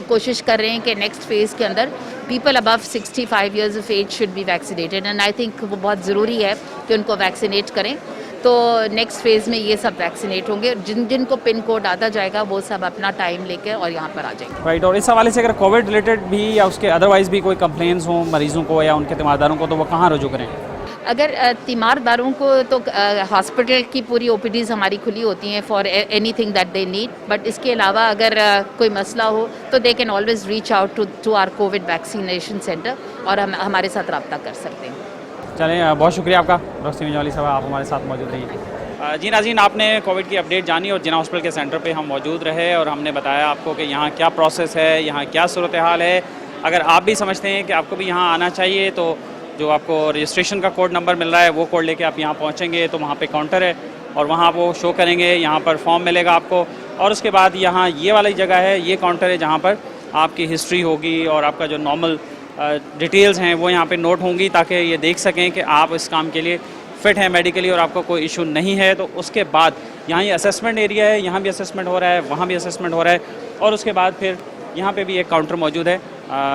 कोशिश कर रहे हैं कि नेक्स्ट फेज़ के अंदर people above 65 years of age should be vaccinated, and I think वो बहुत ज़रूरी है कि उनको वैक्सीनेट करें। तो नेक्स्ट फेज़ में ये सब वैक्सीनेट होंगे, जिनको पिन कोड आता जाएगा वो सब अपना टाइम लेकर और यहाँ पर आ जाएंगे। राइट, और इस हवाले से अगर कोविड रिलेटेड भी या उसके अदरवाइज भी कोई कंप्लेंट्स हों मरीजों को या उनके तीमारदारों को, तो वो कहाँ रुजू करें? अगर तीमारदारों को तो हॉस्पिटल की पूरी ओपीडीज़ हमारी खुली होती हैं for anything that they need, but इसके अलावा अगर कोई मसला हो तो they can always reach out to our covid vaccination centre और हम हमारे साथ रब्ता कर सकते हैं। चलें, बहुत शुक्रिया आपका रोस्ती मिंजवाली साहब, आप हमारे साथ मौजूद रहिए। जी नाज़रीन, आपने कोविड की अपडेट जानी और जिना हॉस्पिटल के सेंटर पे हम मौजूद रहे और हमने बताया आपको कि यहाँ क्या प्रोसेस है, यहाँ क्या सूरत हाल है। अगर आप भी समझते हैं कि आपको भी यहाँ आना चाहिए तो जो आपको रजिस्ट्रेशन का कोड नंबर मिल रहा है वो कोड लेके आप यहाँ पहुँचेंगे तो वहाँ पे काउंटर है और वहाँ वो शो करेंगे, यहाँ पर फॉर्म मिलेगा आपको, और उसके बाद यहाँ ये वाली जगह है, ये काउंटर है जहाँ पर आपकी हिस्ट्री होगी और आपका जो नॉर्मल डिटेल्स हैं वो यहाँ पे नोट होंगी, ताकि ये देख सकें कि आप इस काम के लिए फ़िट हैं मेडिकली और आपको कोई इशू नहीं है। तो उसके बाद यहाँ ये असेसमेंट एरिया है, यहाँ भी असेसमेंट हो रहा है, वहाँ भी असेसमेंट हो रहा है, और उसके बाद फिर यहाँ पे भी एक काउंटर मौजूद है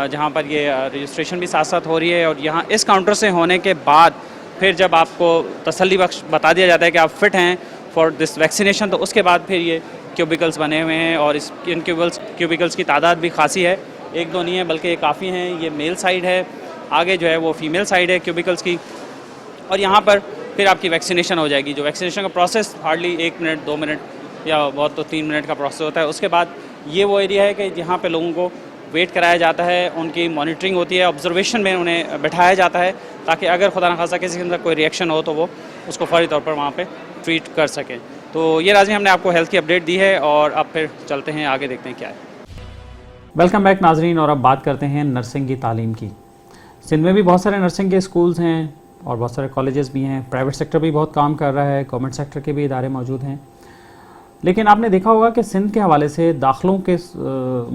जहाँ पर ये रजिस्ट्रेशन भी साथ साथ हो रही है। और यहाँ इस काउंटर से होने के बाद फिर जब आपको तसल्ली बख्श बता दिया जाता है कि आप फ़िट हैं फॉर दिस वैक्सीनेशन, तो उसके बाद फिर ये क्यूबिकल्स बने हुए हैं और इन क्यूबिकल्स की तादाद भी खासी है, एक दो नहीं है बल्कि काफ़ी हैं। ये मेल साइड है, आगे जो है वो फीमेल साइड है क्यूबिकल्स की, और यहाँ पर फिर आपकी वैक्सीनेशन हो जाएगी। जो वैक्सीनेशन का प्रोसेस हार्डली 1 मिनट 2 मिनट या बहुत तो 3 मिनट का प्रोसेस होता है। उसके बाद ये वो एरिया है कि जहाँ पे लोगों को वेट कराया जाता है, उनकी मॉनिटरिंग होती है, ऑब्जर्वेशन में उन्हें बैठाया जाता है ताकि अगर खुदा न खासा किसी के अंदर कोई रिएक्शन हो तो वो उसको फौरी तौर पर वहाँ पे ट्रीट कर सकें। तो ये राजी हमने आपको हेल्थ की अपडेट दी है और अब फिर चलते हैं आगे, देखते हैं क्या है। वेलकम बैक नाजरीन, और अब बात करते हैं नर्सिंग की तालीम की। सिंध में भी बहुत सारे नर्सिंग के स्कूल्स हैं और बहुत सारे कॉलेजेस भी हैं, प्राइवेट सेक्टर भी बहुत काम कर रहा है, गवर्नमेंट सेक्टर के भी इदारे मौजूद हैं। लेकिन आपने देखा होगा कि सिंध के हवाले से दाखिलों के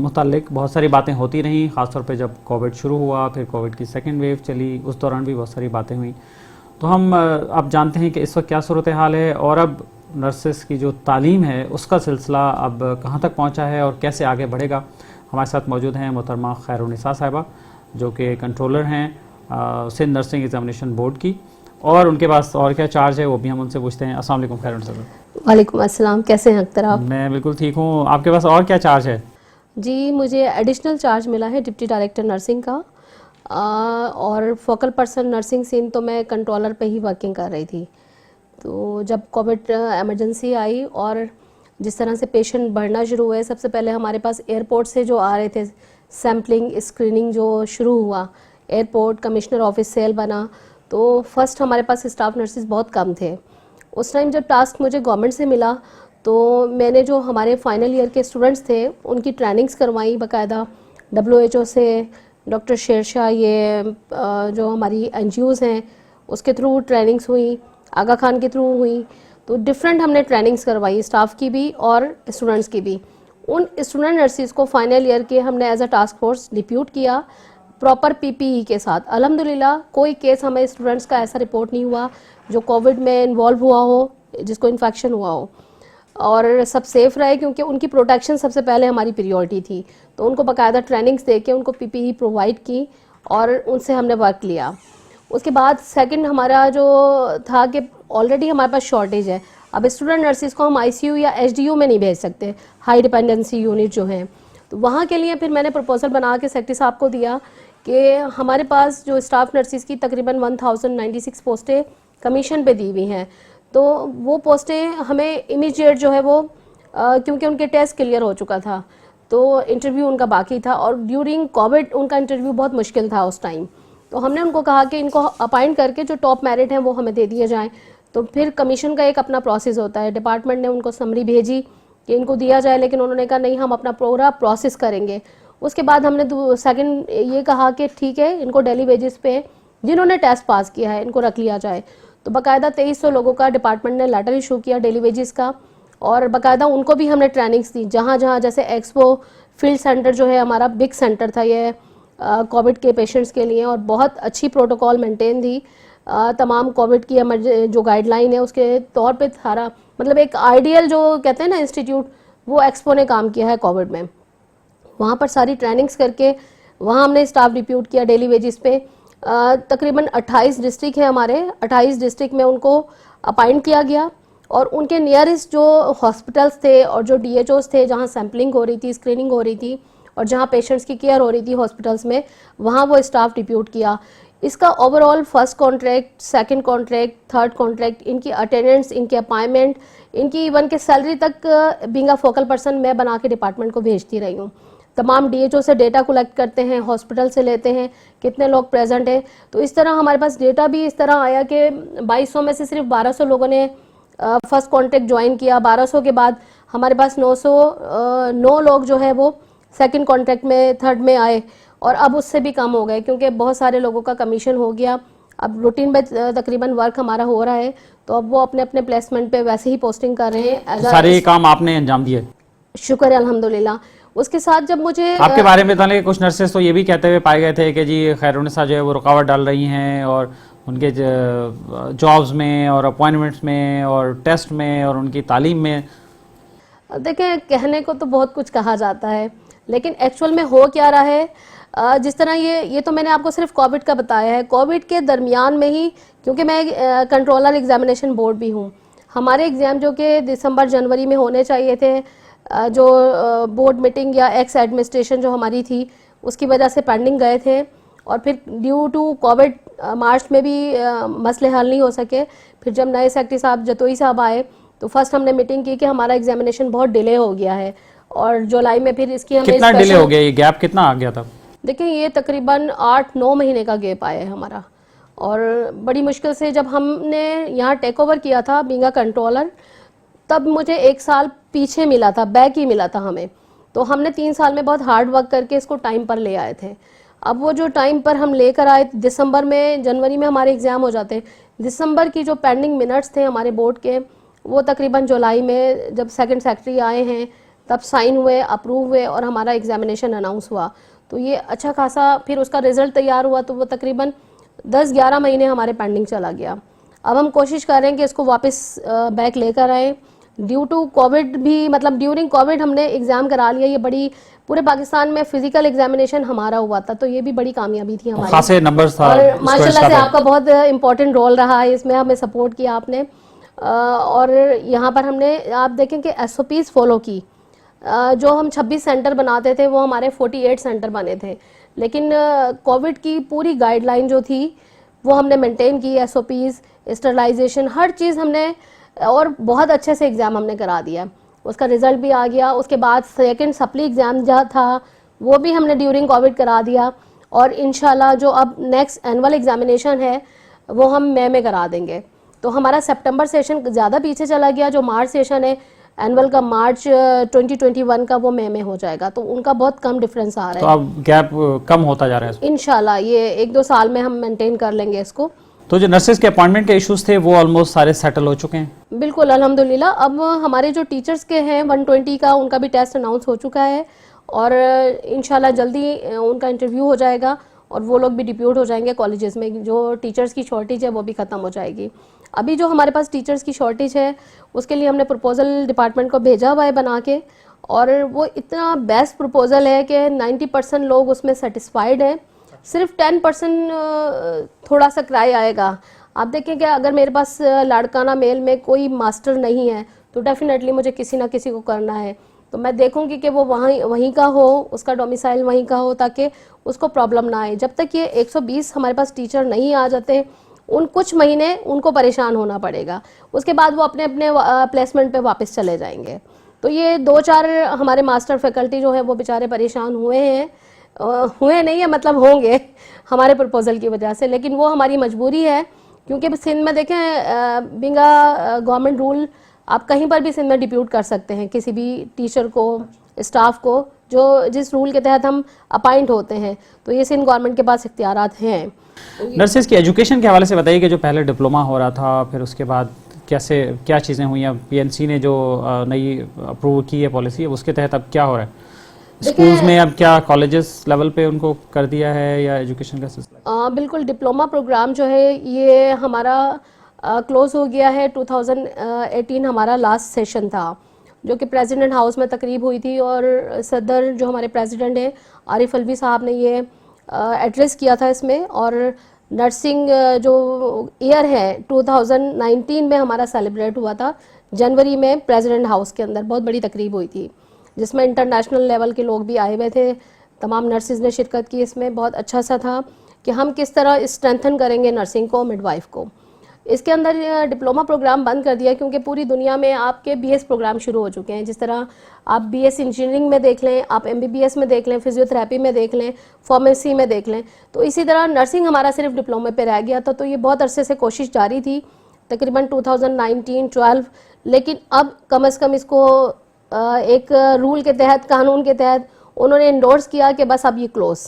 मुतालिक बहुत सारी बातें होती रहीं, ख़ासतौर पे जब कोविड शुरू हुआ, फिर कोविड की सेकेंड वेव चली, उस दौरान भी बहुत सारी बातें हुई। तो हम अब जानते हैं कि इस वक्त क्या सूरत हाल है और अब नर्सेस की जो तालीम है उसका सिलसिला अब कहाँ तक पहुँचा है और कैसे आगे बढ़ेगा। हमारे साथ मौजूद हैं मोहतरमा खैरुन्निसा साहिबा, जो कि कंट्रोलर हैं सिंध नर्सिंग एग्जामिनेशन बोर्ड की, और उनके पास और क्या चार्ज है वो भी हम उनसे पूछते हैं। अस्सलाम वालेकुम खैरुन्निसा साहब। वालेकुम अस्सलाम, कैसे हैं अख्तर आप? मैं बिल्कुल ठीक हूँ, आपके पास और क्या चार्ज है? जी, मुझे एडिशनल चार्ज मिला है डिप्टी डायरेक्टर नर्सिंग का, और फोकल पर्सन नर्सिंग सिंध तो मैं कंट्रोलर पे ही वर्किंग कर रही थी। तो जब कोविड इमरजेंसी आई और जिस तरह से पेशेंट बढ़ना शुरू हुए, सबसे पहले हमारे पास एयरपोर्ट से जो आ रहे थे सैम्पलिंग स्क्रीनिंग जो शुरू हुआ, एयरपोर्ट कमिश्नर ऑफिस सेल बना, तो फर्स्ट हमारे पास स्टाफ नर्सेज बहुत कम थे। उस टाइम जब टास्क मुझे गवर्नमेंट से मिला तो मैंने जो हमारे फाइनल ईयर के स्टूडेंट्स थे उनकी ट्रेनिंग्स करवाई बाकायदा WHO से, डॉक्टर शेरशाह, ये जो हमारी NGOs हैं उसके थ्रू ट्रेनिंग्स हुई, आगा खान के थ्रू हुई। तो डिफरेंट हमने ट्रेनिंग्स करवाई, स्टाफ की भी और स्टूडेंट्स की भी। उन स्टूडेंट नर्सिस को फाइनल ईयर के हमने as a task force depute किया प्रॉपर PPE के साथ। अल्हम्दुलिल्लाह कोई केस हमें स्टूडेंट्स का ऐसा रिपोर्ट नहीं हुआ जो कोविड में इन्वॉल्व हुआ हो, जिसको इन्फेक्शन हुआ हो, और सब सेफ रहे क्योंकि उनकी प्रोटेक्शन सबसे पहले हमारी प्रियोरिटी थी। तो उनको बाकायदा ट्रेनिंग्स दे के उनको PPE प्रोवाइड की और उनसे हमने वर्क लिया। उसके बाद सेकंड हमारा जो था कि ऑलरेडी हमारे पास शॉर्टेज है, अब स्टूडेंट नर्सिस को हम ICU या HDU में नहीं भेज सकते, हाई डिपेंडेंसी यूनिट जो हैं। तो वहाँ के लिए फिर मैंने प्रपोजल बना के सेक्रेटरी साहब को दिया कि हमारे पास जो स्टाफ नर्सिस की तकरीबन 1096 पोस्टें कमीशन पे दी हुई हैं, तो वो पोस्टें हमें इमीडिएट जो है वो क्योंकि उनके टेस्ट क्लियर हो चुका था तो इंटरव्यू उनका बाकी था और ड्यूरिंग कोविड उनका इंटरव्यू बहुत मुश्किल था उस टाइम। तो हमने उनको कहा कि इनको अपॉइंट करके जो टॉप मेरिट हैं वो हमें दे दिए जाएं। तो फिर कमीशन का एक अपना प्रोसेस होता है, डिपार्टमेंट ने उनको समरी भेजी कि इनको दिया जाए, लेकिन उन्होंने कहा नहीं, हम अपना पूरा प्रोसेस करेंगे। उसके बाद हमने सेकंड ये कहा कि ठीक है, इनको डेली वेजेस पे जिन्होंने टेस्ट पास किया है इनको रख लिया जाए। तो बाकायदा 2300 लोगों का डिपार्टमेंट ने लेटर इशू किया डेली वेजेस का, और बाकायदा उनको भी हमने ट्रेनिंग्स दी। जहाँ जहाँ जैसे एक्सपो फील्ड सेंटर जो है हमारा बिग सेंटर था ये कोविड के पेशेंट्स के लिए, और बहुत अच्छी प्रोटोकॉल मेंटेन थी। तमाम कोविड की जो गाइडलाइन है उसके तौर पे सारा, मतलब एक आइडियल जो कहते हैं ना इंस्टीट्यूट, वो एक्सपो ने काम किया है कोविड में। वहाँ पर सारी ट्रेनिंग्स करके वहाँ हमने स्टाफ डिप्यूट किया डेली वेजेस पे। तकरीबन 28 डिस्ट्रिक्ट है हमारे, 28 डिस्ट्रिक्ट में उनको अपॉइंट किया गया और उनके नियरेस्ट जो हॉस्पिटल्स थे और जो DHOs थे जहाँ सैम्पलिंग हो रही थी, स्क्रीनिंग हो रही थी और जहाँ पेशेंट्स की केयर हो रही थी हॉस्पिटल्स में, वहाँ वो स्टाफ डिप्यूट किया। इसका overall first contract, second contract, third contract, इनकी अटेंडेंस, इनके अपॉइंटमेंट, इनकी इवन के सैलरी तक बीइंग अ फोकल पर्सन मैं बना के डिपार्टमेंट को भेजती रही हूँ। तमाम DHO से डेटा कलेक्ट करते हैं, हॉस्पिटल से लेते हैं कितने लोग प्रेजेंट हैं। तो इस तरह हमारे पास डेटा भी इस तरह आया कि 2200 में से सिर्फ 1200 लोगों ने फर्स्ट कॉन्ट्रैक्ट ज्वाइन किया। 1200 के बाद हमारे पास 909 लोग जो है वो सेकंड कॉन्ट्रैक्ट में, थर्ड में आए, और अब उससे भी कम हो गए क्योंकि बहुत सारे लोगों का कमीशन हो गया। अब रूटीन में तकरीबन वर्क हमारा हो रहा है, तो अब वो अपने अपने प्लेसमेंट पे वैसे ही पोस्टिंग कर रहे हैं। सारे काम आपने अंजाम दिए, शुक्र है अल्हम्दुलिल्लाह। उसके साथ जब मुझे आपके बारे में बताने, कुछ नर्सेस तो ये भी कहते हुए पाए गए थे कि जी खैरुनिसा जो है वो रुकावट डाल रही हैं और उनके जॉब्स में और अपॉइंटमेंट्स में और टेस्ट में और उनकी तालीम में। देखें, कहने को तो बहुत कुछ कहा जाता है, लेकिन एक्चुअल में हो क्या रहा है, जिस तरह ये तो मैंने आपको सिर्फ कोविड का बताया है। कोविड के दरमियान में ही, क्योंकि मैं कंट्रोलर एग्जामिनेशन बोर्ड भी हूँ, हमारे एग्ज़ाम जो कि दिसंबर जनवरी में होने चाहिए थे, जो बोर्ड मीटिंग या एक्स एडमिनिस्ट्रेशन जो हमारी थी उसकी वजह से पेंडिंग गए थे, और फिर ड्यू टू कोविड मार्च में भी मसले हल नहीं हो सके। फिर जब नए सेक्रेटरी साहब जतोई साहब आए तो फर्स्ट हमने मीटिंग की कि हमारा एग्जामिनेशन बहुत डिले हो गया है, और जुलाई में फिर इसकी हमें कितना डिले हो गया, ये गैप कितना आ गया था? देखिए, ये तकरीबन 8-9 महीने का गैप आया है हमारा, और बड़ी मुश्किल से जब हमने यहाँ टेक ओवर किया था बीइंग अ कंट्रोलर, तब मुझे 1 साल पीछे मिला था, बैक ही मिला था हमें। तो हमने 3 साल में बहुत हार्ड वर्क करके इसको टाइम पर ले आए थे। अब वो जो टाइम पर हम लेकर आए, दिसंबर में, जनवरी में हमारे एग्ज़ाम हो जाते हैं, दिसंबर की जो पेंडिंग मिनट्स थे हमारे बोर्ड के, वो तकरीबन जुलाई में जब सेकंड सेक्रेटरी आए हैं तब साइन हुए, अप्रूव हुए और हमारा एग्जामिनेशन अनाउंस हुआ। तो ये अच्छा खासा फिर उसका रिजल्ट तैयार हुआ, तो वो तकरीबन 10-11 महीने हमारे पेंडिंग चला गया। अब हम कोशिश कर रहे हैं कि इसको वापस बैक लेकर आए। ड्यू टू कोविड भी, मतलब ड्यूरिंग कोविड हमने एग्ज़ाम करा लिया। ये बड़ी, पूरे पाकिस्तान में फिजिकल एग्जामिनेशन हमारा हुआ था, तो ये भी बड़ी कामयाबी थी हमारी। खासे नंबर्स था, और माशाल्लाह से आपका बहुत इंपॉर्टेंट रोल रहा है इसमें, हमें सपोर्ट किया आपने। और यहाँ पर हमने, आप देखें कि SOPs फॉलो की। जो हम 26 सेंटर बनाते थे वो हमारे 48 सेंटर बने थे, लेकिन कोविड की पूरी गाइडलाइन जो थी वो हमने मेंटेन की, SOPs, स्टरलाइजेशन, हर चीज़ हमने, और बहुत अच्छे से एग्ज़ाम हमने करा दिया। उसका रिज़ल्ट भी आ गया। उसके बाद सेकंड सप्ली एग्ज़ाम जहाँ था वो भी हमने ड्यूरिंग कोविड करा दिया, और इंशाल्लाह जो अब नेक्स्ट एनुअल एग्जामिनेशन है वो हम मई में करा देंगे। तो हमारा सितंबर सेशन ज़्यादा पीछे चला गया, जो मार्च सेशन है एनुअल का मार्च 2021 का, वो मई में हो जाएगा। तो उनका बहुत कम डिफरेंस आ रहा है। तो अब गैप कम होता जा रहा है। इंशाल्लाह ये 1-2 साल में हम मेंटेन कर लेंगे इसको। तो जो नर्सेज के अपॉइंटमेंट के इश्यूज थे वो ऑलमोस्ट सारे सेटल हो चुके हैं। बिल्कुल अल्हम्दुलिल्लाह। अब हमारे जो टीचर्स के हैं 120 का, उनका भी टेस्ट अनाउंस हो चुका है, और इंशाल्लाह जल्दी उनका इंटरव्यू हो जाएगा और वो लोग भी डिप्यूट हो जाएंगे कॉलेजेस में। जो टीचर्स की शॉर्टेज है वो भी ख़त्म हो जाएगी। अभी जो हमारे पास टीचर्स की शॉर्टेज है उसके लिए हमने प्रपोज़ल डिपार्टमेंट को भेजा हुआ है बना के, और वो इतना बेस्ट प्रपोज़ल है कि 90% लोग उसमें सेटिस्फाइड हैं। सिर्फ 10% थोड़ा सा क्राई आएगा। आप देखें कि अगर मेरे पास लाड़काना मेल में कोई मास्टर नहीं है तो डेफिनेटली मुझे किसी ना किसी को करना है, तो मैं देखूंगी कि वो वहीं का हो, उसका डोमिसाइल वहीं का हो, ताकि उसको प्रॉब्लम ना आए। जब तक ये 120 हमारे पास टीचर नहीं आ जाते, उन कुछ महीने उनको परेशान होना पड़ेगा। उसके बाद वो अपने अपने प्लेसमेंट पे वापस चले जाएंगे। तो ये 2-4 हमारे मास्टर फैकल्टी जो है वो बेचारे परेशान हुए हैं, हुए नहीं है मतलब होंगे हमारे प्रपोजल की वजह से, लेकिन वो हमारी मजबूरी है। क्योंकि सिंध में देखें बिंगा गवर्नमेंट रूल, आप कहीं पर भी सिंध में डिप्यूट कर सकते हैं किसी भी टीचर को, स्टाफ को, जो जिस रूल के तहत हम अपॉइंट होते हैं। तो ये सिंध गवर्नमेंट के पास इख्तियारात हैं। नर्सेज की एजुकेशन के हवाले से बताइए कि जो पहले डिप्लोमा हो रहा था, फिर उसके बाद कैसे क्या चीज़ें हुई हैं। PNC ने जो नई अप्रूव की है पॉलिसी, उसके तहत अब क्या हो रहा है स्कूल्स में? अब क्या कॉलेजेस लेवल पे उनको कर दिया है या एजुकेशन का सिलसिला? बिल्कुल डिप्लोमा प्रोग्राम जो है ये हमारा क्लोज हो गया है। 2018 हमारा लास्ट सेशन था, जो कि प्रेसिडेंट हाउस में तकरीब हुई थी, और सदर जो हमारे प्रेसिडेंट हैं आरिफ अलवी साहब ने ये एड्रेस किया था इसमें। और नर्सिंग जो ईयर है 2019 में हमारा सेलिब्रेट हुआ था जनवरी में प्रेसिडेंट हाउस के अंदर। बहुत बड़ी तकरीब हुई थी जिसमें इंटरनेशनल लेवल के लोग भी आए हुए थे, तमाम नर्सिस ने शिरकत की इसमें। बहुत अच्छा सा था कि हम किस तरह स्ट्रेंथन करेंगे नर्सिंग को, मिडवाइफ को। इसके अंदर डिप्लोमा प्रोग्राम बंद कर दिया क्योंकि पूरी दुनिया में आपके BS प्रोग्राम शुरू हो चुके हैं। जिस तरह आप BS इंजीनियरिंग में देख लें, आप MBBS में देख लें, फिजियोथेरेपी में देख लें, फार्मेसी में देख लें, तो इसी तरह नर्सिंग हमारा सिर्फ डिप्लोमे पे रह गया था। तो ये बहुत अरसे से कोशिश जारी थी, तकरीबन 2019-12, लेकिन अब कम अज़ कम इसको एक रूल के तहत, कानून के तहत उन्होंने इंडोर्स किया कि बस अब ये क्लोज।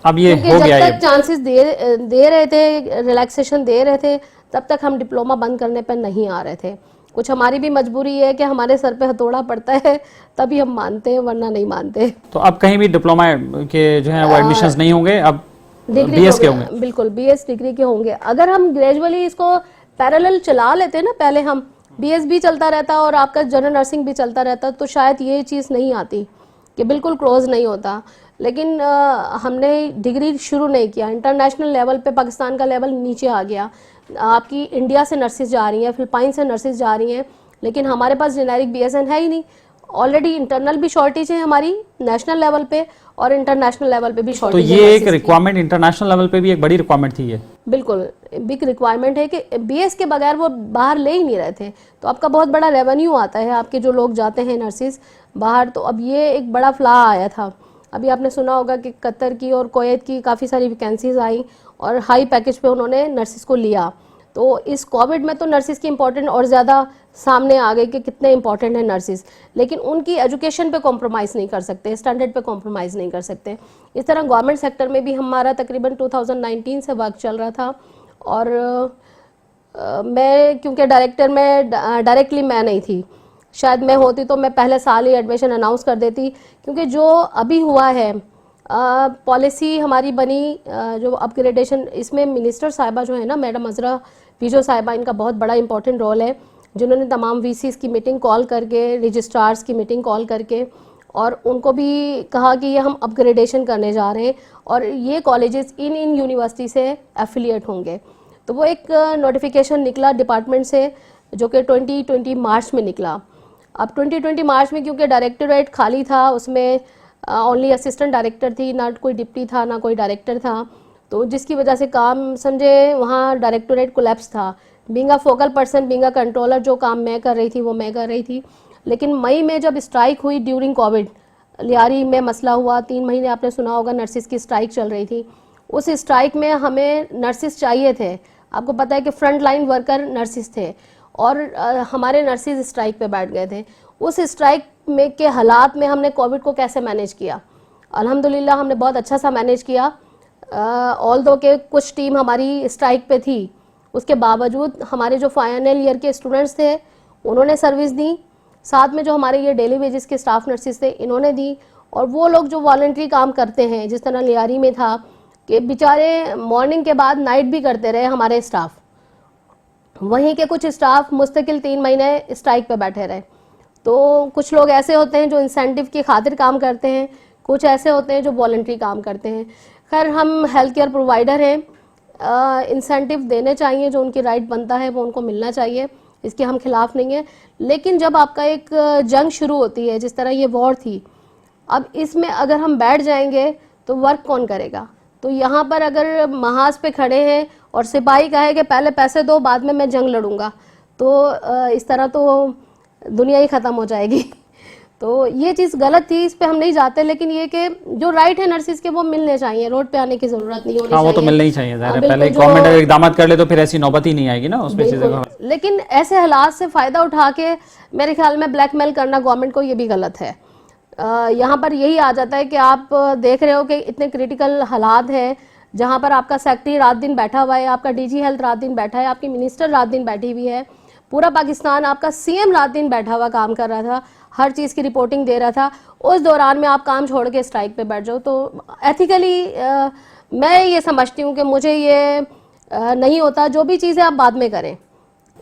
अब ये हो गया। जब तक चांसेस दे रहे थे, रिलैक्सेशन दे रहे थे, तब तक हम डिप्लोमा बंद करने पर नहीं आ रहे थे। कुछ हमारी भी मजबूरी है कि हमारे सर पे हथौड़ा पड़ता है तभी हम मानते हैं, वरना नहीं मानते। तो अब कहीं भी डिप्लोमा के जो है वो एडमिशंस नहीं होंगे, अब BS के होंगे। बिल्कुल BS डिग्री के होंगे। अगर हम ग्रेजुअली इसको पैरेलल चला लेते ना, पहले हम BS भी चलता रहता और आपका जनरल नर्सिंग भी चलता रहता, तो शायद ये चीज़ नहीं आती कि बिल्कुल क्लोज नहीं होता। लेकिन हमने डिग्री शुरू नहीं किया। इंटरनेशनल लेवल पे पाकिस्तान का लेवल नीचे आ गया। आपकी इंडिया से नर्सेज जा रही हैं, फिलिपाइन से नर्सेज जा रही हैं, लेकिन हमारे पास जेनेरिक BSN है ही नहीं। ऑलरेडी इंटरनल भी शॉर्टेज है हमारी नेशनल लेवल पे, और इंटरनेशनल लेवल पे भी तो शॉर्टेज। ये एक रिक्वायरमेंट इंटरनेशनल लेवल पे भी एक बड़ी रिक्वायरमेंट थी ये। बिल्कुल बिग रिक्वायरमेंट है कि BS के बगैर वो बाहर ले ही नहीं रहे थे। तो आपका बहुत बड़ा रेवेन्यू आता है, आपके जो लोग जाते हैं नर्सिस बाहर। तो अब ये एक बड़ा फ्ला आया था। अभी आपने सुना होगा कि कतर की और कुवैत की काफ़ी सारी वैकेंसीज आई और हाई पैकेज पे उन्होंने नर्सिस को लिया। तो इस कोविड में तो नर्सिस की इम्पोर्टेंट और ज़्यादा सामने आ गई कि कितने इंपॉर्टेंट है नर्सिस, लेकिन उनकी एजुकेशन पे कॉम्प्रोमाइज़ नहीं कर सकते, स्टैंडर्ड पे कॉम्प्रोमाइज़ नहीं कर सकते। इस तरह गवर्नमेंट सेक्टर में भी हमारा तकरीबन 2019 से वर्क चल रहा था। और मैं क्योंकि डायरेक्टर में डायरेक्टली मैं नहीं थी, शायद मैं होती तो मैं पहले साल ही एडमिशन अनाउंस कर देती। क्योंकि जो अभी हुआ है पॉलिसी हमारी बनी, जो अपग्रेडेशन, इसमें मिनिस्टर साहिबा जो है ना, मैडम अजरा पीजो साहिबा, इनका बहुत बड़ा इंपॉर्टेंट रोल है, जिन्होंने तमाम VCs की मीटिंग कॉल करके, रजिस्ट्रार्स की मीटिंग कॉल करके, और उनको भी कहा कि ये हम अपग्रेडेशन करने जा रहे हैं और ये कॉलेजेस इन यूनिवर्सिटी से एफिलिएट होंगे। तो वो एक नोटिफिकेशन निकला डिपार्टमेंट से, जो कि 2020 मार्च में निकला। अब 2020 मार्च में क्योंकि डायरेक्टोरेट खाली था, उसमें ओनली असिस्टेंट डायरेक्टर थी, ना कोई डिप्टी था, ना कोई डायरेक्टर था, तो जिसकी वजह से काम समझे वहाँ डायरेक्टोरेट कोलैप्स था। Being a focal person, being a controller, जो काम मैं कर रही थी वो मैं कर रही थी। लेकिन मई में जब स्ट्राइक हुई ड्यूरिंग कोविड, लियारी में मसला हुआ, 3 महीने आपने सुना होगा नर्सिस की स्ट्राइक चल रही थी। उस स्ट्राइक में हमें नर्सिस चाहिए थे। आपको पता है कि फ्रंट लाइन वर्कर नर्सिस थे और हमारे नर्सिस स्ट्राइक पे बैठ गए थे। उस स्ट्राइक में के हालात में हमने कोविड को कैसे मैनेज किया? अल्हम्दुलिल्लाह हमने बहुत अच्छा सा मैनेज किया। ऑल्दो के कुछ टीम हमारी स्ट्राइक पे थी, उसके बावजूद हमारे जो फाइनल ईयर के स्टूडेंट्स थे उन्होंने सर्विस दी, साथ में जो हमारे ये डेली वेजेस के स्टाफ नर्सिस थे इन्होंने दी, और वो लोग जो वॉलंटरी काम करते हैं, जिस तरह लियारी में था कि बेचारे मॉर्निंग के बाद नाइट भी करते रहे हमारे स्टाफ। वहीं के कुछ स्टाफ मुस्तकिल 3 महीने स्ट्राइक पे बैठे रहे। तो कुछ लोग ऐसे होते हैं जो इंसेंटिव की खातिर काम करते हैं, कुछ ऐसे होते हैं जो वॉलंटरी काम करते हैं। खैर हम हेल्थ केयर प्रोवाइडर हैं, इंसेंटिव देने चाहिए, जो उनकी राइट बनता है वो उनको मिलना चाहिए, इसके हम खिलाफ नहीं है। लेकिन जब आपका एक जंग शुरू होती है, जिस तरह ये वॉर थी, अब इसमें अगर हम बैठ जाएंगे तो वर्क कौन करेगा? तो यहाँ पर अगर महाज पे खड़े हैं और सिपाही कहे कि पहले पैसे दो बाद में मैं जंग लड़ूंगा, तो इस तरह तो दुनिया ही ख़त्म हो जाएगी। तो ये चीज़ गलत थी, इस पे हम नहीं जाते। लेकिन ये कि जो राइट है नर्सिस के वो मिलने चाहिए, रोड पे आने की ज़रूरत नहीं होनी चाहिए। वो तो मिलना ही चाहिए, ज़ाहिर है। बिल्कुल, पहले गवर्नमेंट अगर इकदाम कर ले तो फिर ऐसी नौबत ही नहीं आएगी ना उसमें चीज़ें का। लेकिन ऐसे हालात से फ़ायदा उठा के मेरे ख्याल में ब्लैकमेल करना गवर्नमेंट को, ये भी गलत है। यहाँ पर यही आ जाता है कि आप देख रहे हो कि इतने क्रिटिकल हालात हैं जहाँ पर आपका सेक्रेटरी रात दिन बैठा हुआ है, आपका डीजी हेल्थ रात दिन बैठा है, आपकी मिनिस्टर रात दिन बैठी हुई है, पूरा पाकिस्तान, आपका सीएम रात दिन बैठा हुआ काम कर रहा था, हर चीज़ की रिपोर्टिंग दे रहा था। उस दौरान में आप काम छोड़ के स्ट्राइक पे बैठ जाओ, तो एथिकली मैं ये समझती हूँ कि मुझे ये नहीं होता। जो भी चीज़ें आप बाद में करें,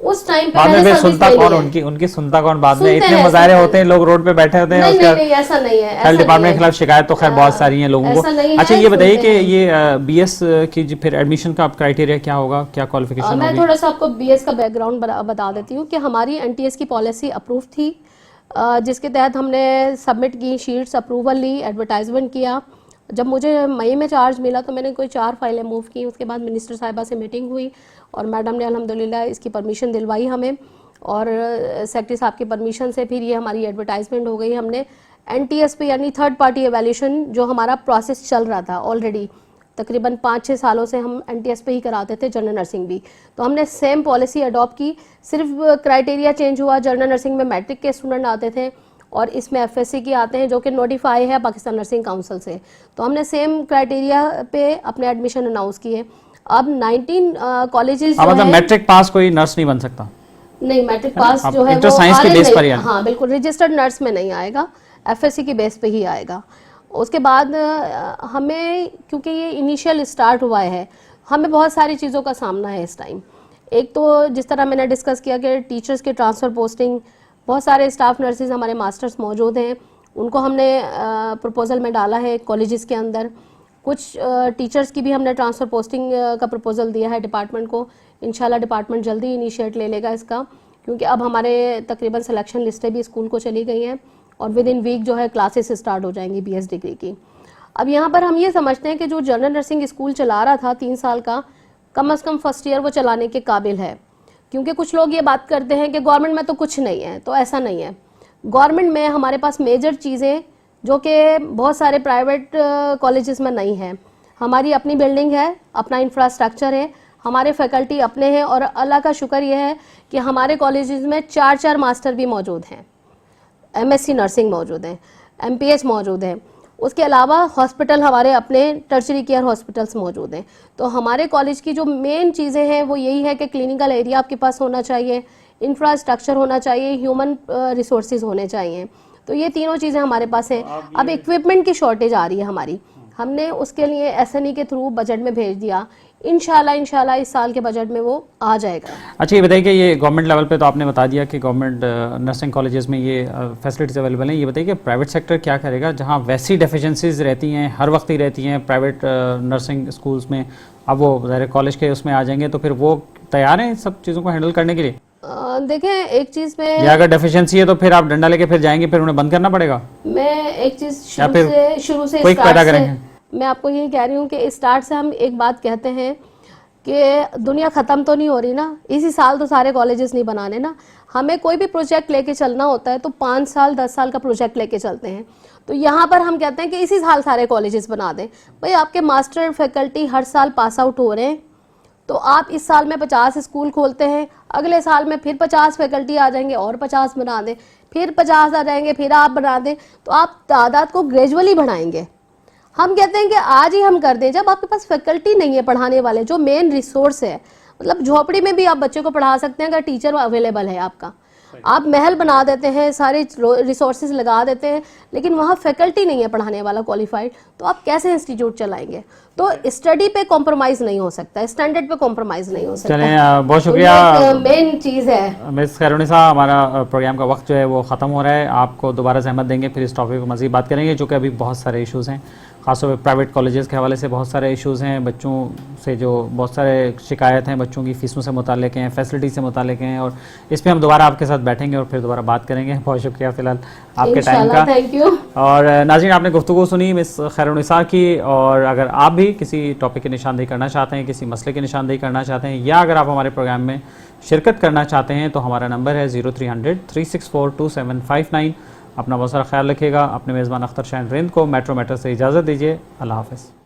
उस टाइम पे बाद में फिर सर्विस सुनता लेनी कौन, है। उनकी सुनता कौन बाद में? सुनते इतने हैं, मुजाहरे सुनते होते हैं, लोग रोड पे बैठे होते हैं, नहीं, उसका नहीं, ऐसा नहीं है, हेल्थ डिपार्टमेंट के खिलाफ शिकायत तो खैर बहुत सारी हैं लोगों ऐसा नहीं को। है, अच्छा ये बताइए सुनते कि हैं। ये बीएस की फिर एडमिशन का क्राइटेरिया क्या होगा, क्या क्वालिफिकेशन मैं होगी? थोड़ा सा आपको बीएस का बैकग्राउंड बता देती हूँ कि हमारी एनटीएस की पॉलिसी अप्रूव थी, जिसके तहत हमने सबमिट की, शीट्स अप्रूवल ली, एडवर्टाइजमेंट किया। जब मुझे मई में चार्ज मिला तो मैंने कोई 4 फाइलें मूव की। उसके बाद मिनिस्टर साहिबा से मीटिंग हुई और मैडम ने अल्हम्दुलिल्लाह इसकी परमिशन दिलवाई हमें, और सेक्रेटरी साहब की परमिशन से फिर ये हमारी एडवर्टाइजमेंट हो गई। हमने एनटीएस पे यानी थर्ड पार्टी एवेल्यूशन, जो हमारा प्रोसेस चल रहा था ऑलरेडी, तकरीबन 5-6 सालों से हम एनटीएस पे ही कराते थे जनरल नर्सिंग भी, तो हमने सेम पॉलिसी अडॉप्ट की। सिर्फ क्राइटेरिया चेंज हुआ, जनरल नर्सिंग में मैट्रिक के स्टूडेंट आते थे और इसमें एफएससी के आते हैं, जो कि नोटिफाई है पाकिस्तान नर्सिंग काउंसिल से। तो हमने सेम क्राइटेरिया पे अपने एडमिशन अनाउंस किए। अब 19 कॉलेजेस मतलब मैट्रिक पास कोई नर्स नहीं बन सकता? नहीं, मैट्रिक पास जो है इंटर वो साइंस के RN बेस नहीं, पर ही आएगा। हाँ बिल्कुल, रजिस्टर्ड नर्स में नहीं आएगा, एफएससी की बेस पे ही आएगा। उसके बाद हमें, क्योंकि ये इनिशियल स्टार्ट हुआ है, हमें बहुत सारी चीज़ों का सामना है इस टाइम। एक तो जिस तरह मैंने डिस्कस किया कि टीचर्स के ट्रांसफ़र पोस्टिंग, बहुत सारे स्टाफ नर्सेज हमारे मास्टर्स मौजूद हैं, उनको हमने प्रपोज़ल में डाला है कॉलेजेस के अंदर। कुछ टीचर्स की भी हमने ट्रांसफ़र पोस्टिंग का प्रपोज़ल दिया है डिपार्टमेंट को। इंशाल्लाह डिपार्टमेंट जल्दी इनिशिएट ले लेगा इसका, क्योंकि अब हमारे तकरीबन सिलेक्शन लिस्टें भी स्कूल को चली गई हैं और विद इन वीक जो है क्लासेस स्टार्ट हो जाएंगी बीएस डिग्री की। अब यहाँ पर हम ये समझते हैं कि जो जनरल नर्सिंग स्कूल चला रहा था 3 साल का, कम से कम फर्स्ट ईयर वो चलाने के काबिल है। क्योंकि कुछ लोग ये बात करते हैं कि गवर्नमेंट में तो कुछ नहीं है, तो ऐसा नहीं है। गवर्नमेंट में हमारे पास मेजर चीज़ें जो कि बहुत सारे प्राइवेट कॉलेजेस में नहीं है। हमारी अपनी बिल्डिंग है, अपना इंफ्रास्ट्रक्चर है, हमारे फैकल्टी अपने हैं, और अल्लाह का शुक्र यह है कि हमारे कॉलेजेस में 4-4 मास्टर भी मौजूद हैं, एमएससी नर्सिंग मौजूद हैं, एमपीएच मौजूद है। उसके अलावा हॉस्पिटल हमारे अपने टर्शरी केयर हॉस्पिटल्स मौजूद हैं। तो हमारे कॉलेज की जो मेन चीज़ें हैं वो यही है कि क्लिनिकल एरिया आपके पास होना चाहिए, इंफ्रास्ट्रक्चर होना चाहिए, ह्यूमन रिसोर्सेज होने चाहिए। तो ये तीनों चीज़ें हमारे पास हैं। अब इक्विपमेंट की शॉर्टेज आ रही है हमारी, हमने उसके लिए एसएनई के थ्रू बजट में भेज दिया। इंशाल्लाह इस साल के बजट में वो आ जाएगा। अच्छा ये बताइए कि ये गवर्नमेंट लेवल पे तो आपने बता दिया कि गवर्नमेंट नर्सिंग कॉलेजेस में ये फैसिलिटीज़ अवेलेबल हैं। ये बताइए कि प्राइवेट सेक्टर क्या करेगा, जहाँ वैसी डेफिशिएंसीज रहती हैं, हर वक्त ही रहती हैं प्राइवेट नर्सिंग स्कूल्स में। अब वो ज़ाहिर कॉलेज के उसमें आ जाएंगे, तो फिर वो तैयार हैं सब चीज़ों को हैंडल करने के लिए? देखें, एक चीज़ में, या अगर डेफिशिएंसी है तो फिर आप डंडा लेके फिर जाएंगे, फिर उन्हें बंद करना पड़ेगा? मैं एक चीज़ या फिर शुरू से क्विक पैदा करेंगे? मैं आपको ये कह रही हूँ कि स्टार्ट से हम एक बात कहते हैं कि दुनिया ख़त्म तो नहीं हो रही ना, इसी साल तो सारे कॉलेजेस नहीं बनाने ना। हमें कोई भी प्रोजेक्ट लेके चलना होता है तो 5 साल 10 साल का प्रोजेक्ट लेके चलते हैं। तो यहाँ पर हम कहते हैं कि इसी साल सारे कॉलेजेस बना दें। भाई आपके मास्टर फैकल्टी हर साल पास आउट हो रहे हैं, तो आप इस साल में 50 स्कूल खोलते हैं, अगले साल में फिर 50 फैकल्टी आ जाएंगे और 50 बना दें, फिर 50 आ जाएंगे, फिर आप बना दें, तो आप तादाद को ग्रेजुअली बढ़ाएंगे। हम कहते हैं कि आज ही हम कर दें, जब आपके पास फैकल्टी नहीं है पढ़ाने वाले, जो मेन रिसोर्स है, मतलब झोपड़ी में भी आप बच्चे को पढ़ा सकते हैं अगर टीचर अवेलेबल है आपका। आप महल बना देते हैं, सारे रिसोर्सेज लगा देते हैं, लेकिन वहाँ फैकल्टी नहीं है पढ़ाने वाला क्वालिफाइड, तो आप कैसे इंस्टीट्यूट चलाएंगे? तो स्टडी पे कॉम्प्रोमाइज़ नहीं हो सकता, स्टैंडर्ड पे कॉम्प्रोमाइज़ नहीं हो सकता। चलें, बहुत शुक्रिया। मेन चीज़ है मिस खैरुन्निसा, हमारा प्रोग्राम का वक्त जो है वो ख़त्म हो रहा है। आपको दोबारा ज़हमत देंगे, फिर इस टॉपिक पर मज़ीद बात करेंगे, चूँकि अभी बहुत सारे इशूज़ हैं, ख़ासतौर पर प्राइवेट कॉलेजेस के हवाले से बहुत सारे इशूज़ हैं, बच्चों से जो बहुत सारे शिकायत हैं, बच्चों की फ़ीसों से मुतालिक हैं, फैसिलिटी से मुतालिक हैं, और इस पर हम दोबारा आपके साथ बैठेंगे और फिर दोबारा बात करेंगे। बहुत शुक्रिया फ़िलहाल आपके टाइम का। Thank you. और नाज़रीन, आपने गुफ्तगू सुनी मिस खैरुन्निसा की, और अगर आप भी किसी टॉपिक की निशानदेही करना चाहते हैं, किसी मसले की निशानदेही करना चाहते हैं, या अगर आप हमारे प्रोग्राम में शिरकत करना चाहते हैं, तो हमारा नंबर है 0300 364 2759। अपना बहुत सारा ख्याल रखिएगा। अपने मेज़बान अख्तर शाहीन रिंद को मेट्रो मैटर से इजाज़त दीजिए। अल्लाह हाफ़िज़।